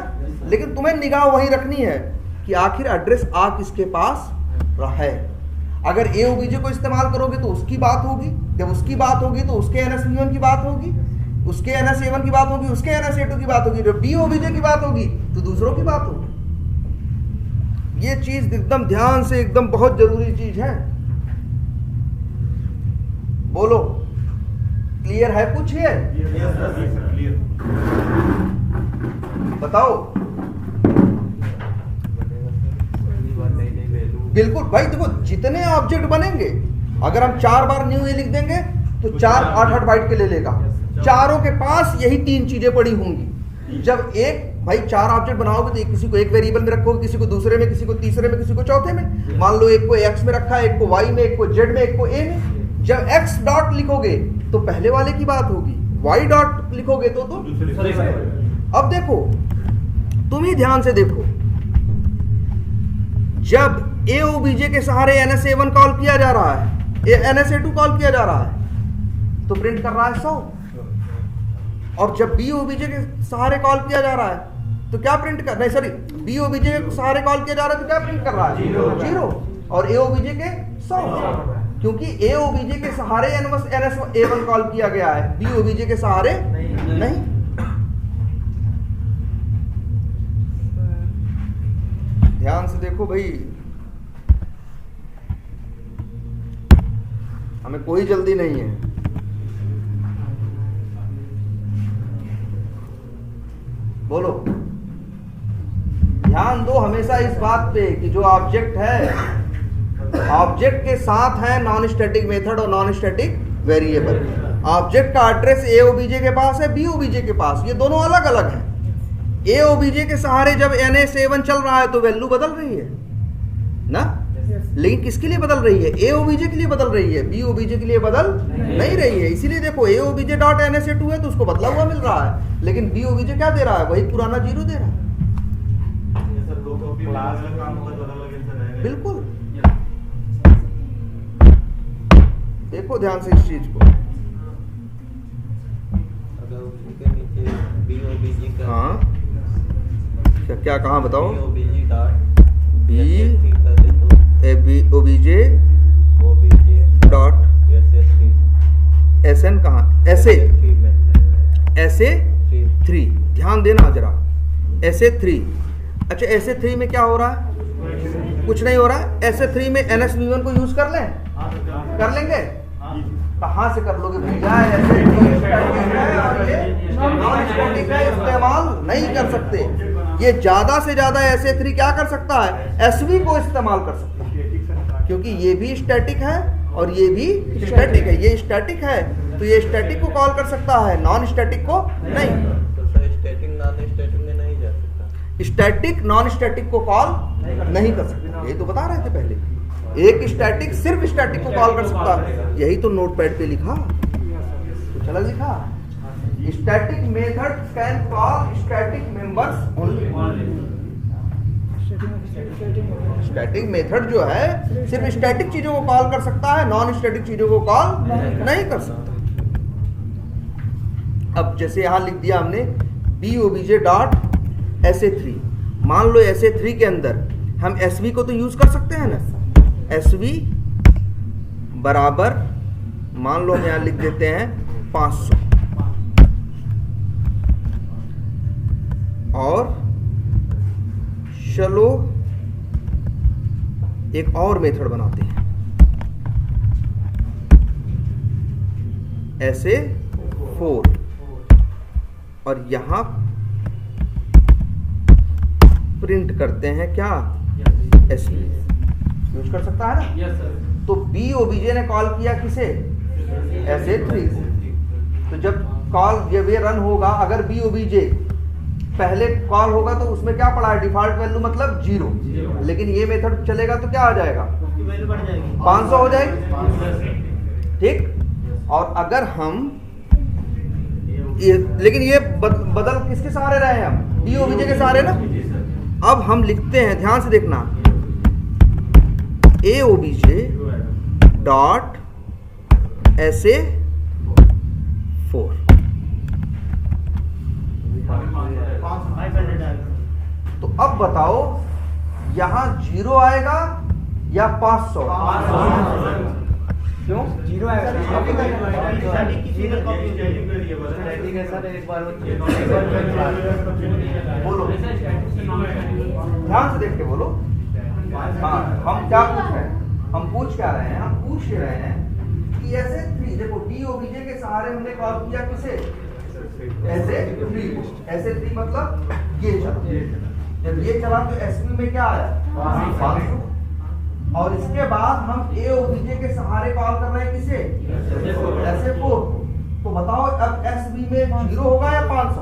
लेकिन तुम्हें निगाह वही रखनी है कि आखिर एड्रेस आ किसके पास रहा है। अगर ए ओबीजे को इस्तेमाल करोगे तो उसकी बात होगी, जब उसकी बात होगी तो उसके NSV1 की बात होगी, उसके NSA1 की बात होगी, उसके NSA2 की बात होगी, जब बी ओबीजे की बात होगी तो दूसरों की बात होगी। ये चीज एकदम ध्यान से, एकदम बहुत जरूरी चीज है। बोलो क्लियर है? कुछ है? बताओ। बिल्कुल भाई, देखो जितने ऑब्जेक्ट बनेंगे, अगर हम 4 बार न्यू ए लिख देंगे तो 4 8 बाइट के ले लेगा। चारों के पास यही 3 चीजें पड़ी होंगी। जब एक भाई 4 ऑब्जेक्ट बनाओगे तो किसी को एक वेरिएबल में रखोगे, किसी को दूसरे में, किसी को तीसरे में, किसी को चौथे में। मान लो एक को x में रखा है, एक को y में, एक को z में, एक को a में। जब x डॉट लिखोगे तो पहले वाले की बात होगी, y डॉट लिखोगे तो अब देखो, तुम ही ध्यान से देखो, जब ए ओबीजे के सहारे NSA1 कॉल किया जा रहा है, NSA2 कॉल किया जा रहा है, तो प्रिंट कर रहा है 100। और जब बी ओबीजे के सहारे कॉल किया जा रहा है तो क्या प्रिंट कर, नहीं सॉरी, बी ओबीजे के सहारे कॉल किया जा रहा है तो क्या प्रिंट कर रहा है? 0। और ए ओबीजे के 100, क्योंकि ए ओबीजे के सहारे NSA1 कॉल किया गया है, बी ओबीजे के सहारे नहीं। ध्यान से देखो भाई, हमें कोई जल्दी नहीं है। बोलो, ध्यान दो हमेशा इस बात पे कि जो ऑब्जेक्ट है, ऑब्जेक्ट के साथ है नॉन स्टैटिक मेथड और नॉन स्टैटिक वेरिएबल। ऑब्जेक्ट का एड्रेस ए ओबीजे के पास है, बी ओबीजे के पास, ये दोनों अलग अलग हैं। ए ओबीजे के सहारे जब NSA1 चल रहा है तो वैल्यू बदल रही है ना, लेकिन किसके लिए बदल रही है? ए ओबीजे के लिए बदल रही है, बी ओबीजे के लिए बदल नहीं रही है। इसीलिए देखो, ए ओबीजे डॉट NSA2 है तो उसको बदला हुआ मिल रहा है, लेकिन बी ओबीजे क्या दे रहा है? वही पुराना 0 दे रहा है। बिल्कुल, देखो ध्यान से इस चीज को। हाँ क्या कहा बताओ? बी ओबीजे डॉट SN कहाँ? SA3। ध्यान देना जरा, SA3। अच्छा SA3 में क्या हो रहा है? कुछ नहीं हो रहा है। SA3 में NSV1 को यूज कर लें, कर लेंगे? कहाँ से कर लोगे भैया? इस्तेमाल नहीं कर सकते। ये ज्यादा से ज्यादा SA3 क्या कर सकता है? SV को इस्तेमाल कर सकता है, क्योंकि ये भी स्टैटिक है और ये भी स्टैटिक है। ये स्टैटिक है तो ये स्टैटिक को कॉल कर सकता है, नॉन स्टैटिक को नहीं। स्टैटिक नॉन स्टैटिक को कॉल नहीं कर सकता, ये तो बता रहे थे पहले। एक स्टैटिक सिर्फ स्टैटिक को कॉल कर सकता है, यही तो नोटपैड पे लिखा, तो चला लिखा। Static method can call static members only. Static method जो है सिर्फ स्टैटिक चीजों को कॉल कर सकता है, नॉन स्टैटिक चीजों को कॉल नहीं कर सकता। अब जैसे यहां लिख दिया हमने BOBJ.SA3, मान लो SA3 के अंदर हम SV को तो यूज कर सकते हैं ना। SV बराबर मान लो हम यहां लिख देते हैं 500, और चलो एक और मेथड बनाते हैं, ऐसे 4, और यहां प्रिंट करते हैं क्या, SV यूज कर सकता है ना। Yes sir. तो BOBJ ने कॉल किया किसे, SA3 से। तो जब कॉल ये रन होगा, अगर BOBJ पहले कॉल होगा तो उसमें क्या पड़ा है, डिफॉल्ट वैल्यू मतलब 0, लेकिन ये मेथड चलेगा तो क्या आ जाएगा, उसकी वैल्यू बढ़ जाएगी, 500 हो जाएगी। ठीक, और अगर हम लेकिन ये बदल किसके सहारे रहे हैं हम, BOBJ के सहारे ना। अब हम लिखते हैं, ध्यान से देखना, AOBJ डॉट SA4। तो अब बताओ यहां 0 आएगा या 500? क्यों 0 आएगा? बोलो, ध्यान से देख के बोलो। हाँ, हम क्या पूछ रहे हैं, हम पूछ क्या रहे हैं, हम पूछ रहे हैं कि SA3, देखो BOBJ के सहारे हमने कॉल किया किसे, SA3 मतलब ये चला, जब ये चला तो SV में क्या आया, 500, और इसके बाद हम AOBJ के सहारे कॉल कर रहे हैं किसे, SA4। तो बताओ अब SV में 0 होगा या 500?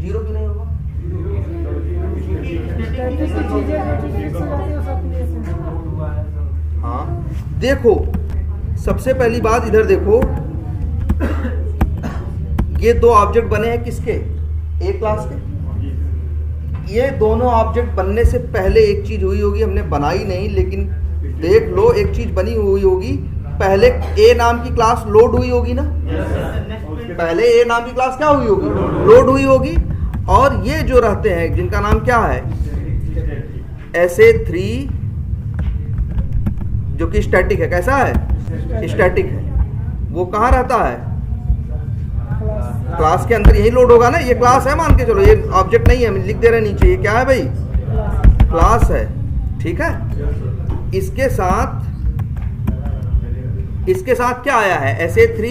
0 क्यों नहीं होगा? हाँ, देखो सबसे पहली बात इधर देखो, ये दो ऑब्जेक्ट बने हैं किसके, ए क्लास के। ये दोनों ऑब्जेक्ट बनने से पहले एक चीज हुई होगी, हमने बनाई नहीं, लेकिन देख लो एक चीज बनी हुई होगी। पहले ए नाम की क्लास लोड हुई होगी ना, पहले ए नाम की क्लास क्या हुई होगी, लोड हुई होगी। और ये जो रहते हैं जिनका नाम क्या है, SA3, जो कि स्टैटिक है, कैसा है, स्टैटिक है, वो कहाँ रहता है, क्लास के अंदर, यही लोड होगा ना। ये क्लास है, मान के चलो, ये ऑब्जेक्ट नहीं है, हम लिख दे रहे हैं नीचे, ये क्या है भाई, क्लास है। ठीक है, इसके साथ क्या आया है, SA3,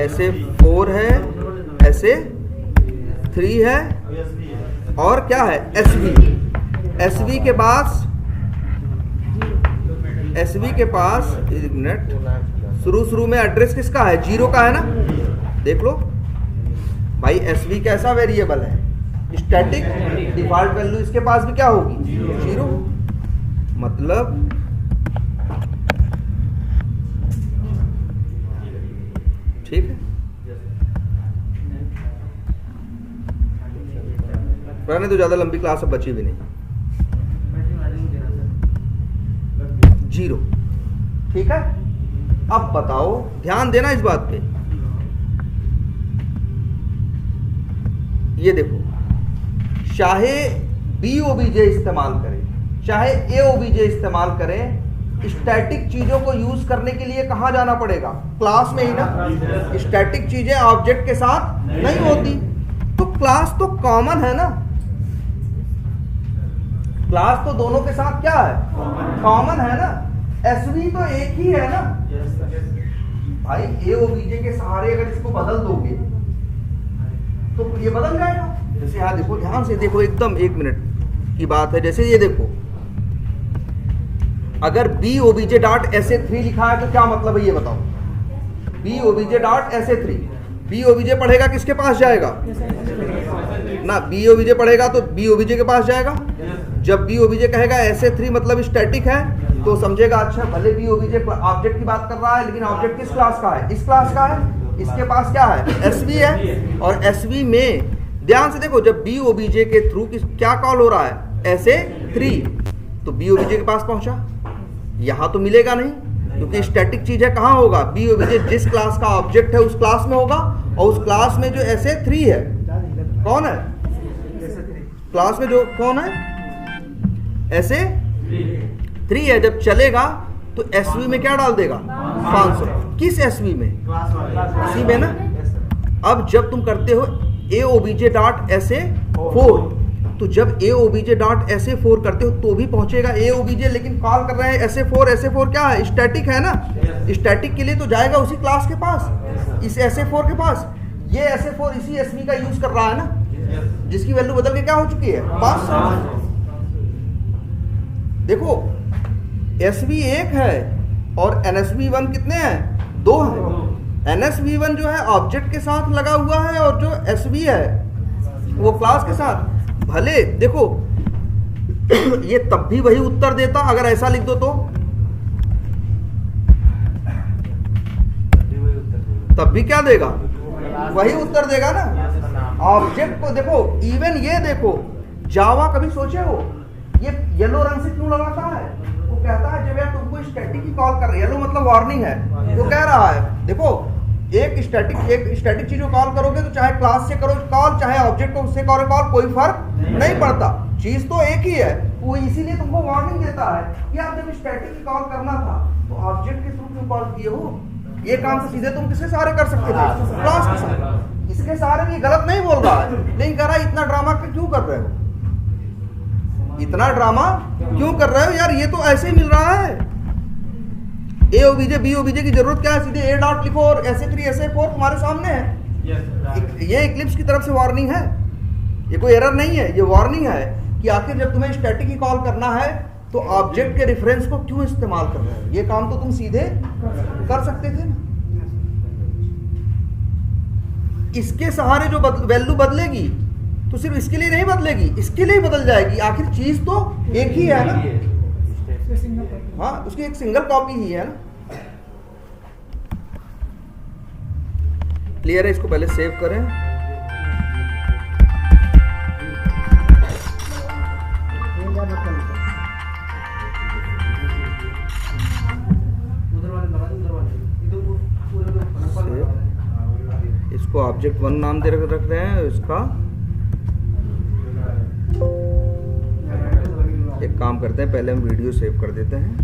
SA4 है, SA3 है, और क्या है, SV के पास एक मिनट, शुरू में एड्रेस किसका है, 0 का है ना। देख लो भाई, SV कैसा वेरिएबल है, स्टैटिक, डिफॉल्ट वैल्यू इसके पास भी क्या होगी, 0। मतलब ठीक है, रहने तो ज्यादा लंबी क्लास अब बची भी नहीं, 0। ठीक है, अब बताओ, ध्यान देना इस बात पे, ये देखो, चाहे BOBJ इस्तेमाल करें चाहे AOBJ इस्तेमाल करें, स्टैटिक चीजों को यूज करने के लिए कहां जाना पड़ेगा, क्लास में ही ना। स्टैटिक चीजें ऑब्जेक्ट के साथ नहीं होती, तो क्लास तो कॉमन है ना, क्लास तो दोनों के साथ क्या है, कॉमन है ना। SV तो एक ही है ना भाई, AOBJ के सहारे अगर इसको बदल दोगे तो ये बदल जाएगा। जैसे यहाँ देखो, ध्यान से देखो, एकदम 1 मिनट की बात है। जैसे ये देखो, अगर BOBJ.SA3 लिखा है तो क्या मतलब है ये बताओ, BOBJ.SA3, BOBJ पढ़ेगा किसके पास जाएगा ना, BOBJ पढ़ेगा तो BOBJ के पास जाएगा। जब BOBJ कहेगा SA3 मतलब स्टैटिक है, तो समझेगा अच्छा भले भी ओबीजे ऑब्जेक्ट की बात कर रहा है, लेकिन ऑब्जेक्ट किस क्लास का है? इस क्लास का है। इसके पास क्या है? एसवी है। और एसवी में ध्यान से देखो, जब बी ओबीजे के थ्रू क्या कॉल हो रहा है? SA3, तो बी ओबीजे के पास पहुंचा। यहां तो मिलेगा नहीं क्योंकि स्टैटिक चीज है, कहां होगा? बी ओबीजे जिस क्लास का ऑब्जेक्ट है उस क्लास में होगा, और उस क्लास में जो SA3 है, कौन है क्लास में? जो कौन है? SA3 है। जब चलेगा तो एसवी में क्या डाल देगा? 500। किस एसवी में? इसी में ना। अब जब तुम करते हो AOBJ.SA4, तो जब AOBJ.SA4 करते हो तो भी पहुंचेगा AOBJ, लेकिन कॉल कर रहे हैं SA4। SA4 क्या है? स्टैटिक है ना। स्टैटिक के लिए तो जाएगा उसी क्लास के पास, इस SA4 के पास। ये SA4 इसी एसवी का यूज कर रहा है ना, जिसकी वैल्यू बदल के क्या हो चुकी है? 500। देखो SV 1 है और NSV1 कितने हैं? 2 हैं। NSV1 जो है ऑब्जेक्ट के साथ लगा हुआ है, और जो SV है वो क्लास के साथ। भले देखो ये तब भी वही उत्तर देता अगर ऐसा लिख दो तो, तब भी क्या देगा? वही उत्तर देगा ना। ऑब्जेक्ट को देखो, इवन ये देखो, जावा कभी सोचे हो ये येलो रंग से क्यों लगाता है? वो कहता है जब यार तुमको स्टैटिक की कॉल कर रही है, येलो मतलब वार्निंग है, वो कह रहा है देखो एक स्टैटिक चीज को कॉल करोगे तो चाहे क्लास से करो कॉल, चाहे ऑब्जेक्ट को उससे करो कॉल, कोई फर्क नहीं पड़ता, चीज तो एक ही है। वो इसीलिए तुमको वार्निंग देता है कि आप जब स्टैटिक की कॉल करना था तो ऑब्जेक्ट के थ्रू क्यों कॉल किए हो? ये काम तो सीधे तुम किसके सहारे कर सकते थे? क्लास के साथ। इसके सहारे भी गलत नहीं बोल रहा है, लेकिन कह रहा है इतना ड्रामा क्यों कर रहे हो? इतना ड्रामा क्यों कर रहे हो यार? ये तो ऐसे ही मिल रहा है। AOBJ BOBJ की जरूरत क्या है? सीधे A डॉट लिखो और SA3 SA4 तुम्हारे सामने है। ये इक्लिप्स की तरफ से वार्निंग है, ये कोई एरर नहीं है, ये वार्निंग है कि आखिर जब तुम्हें स्टैटिक की कॉल करना है तो ऑब्जेक्ट के रेफरेंस को क्यों इस्तेमाल कर रहे हो? ये काम तो तुम सीधे कर सकते थे ना। इसके सहारे जो वैल्यू बदलेगी तो सिर्फ इसके लिए नहीं बदलेगी, इसके लिए बदल जाएगी। आखिर चीज तो एक ही है ना। हाँ, उसकी एक सिंगल कॉपी ही है ना। क्लियर है? इसको पहले सेव करें। इसको ऑब्जेक्ट 1 नाम दे रख रहे हैं। इसका एक काम करते हैं, पहले हम वीडियो सेव कर देते हैं।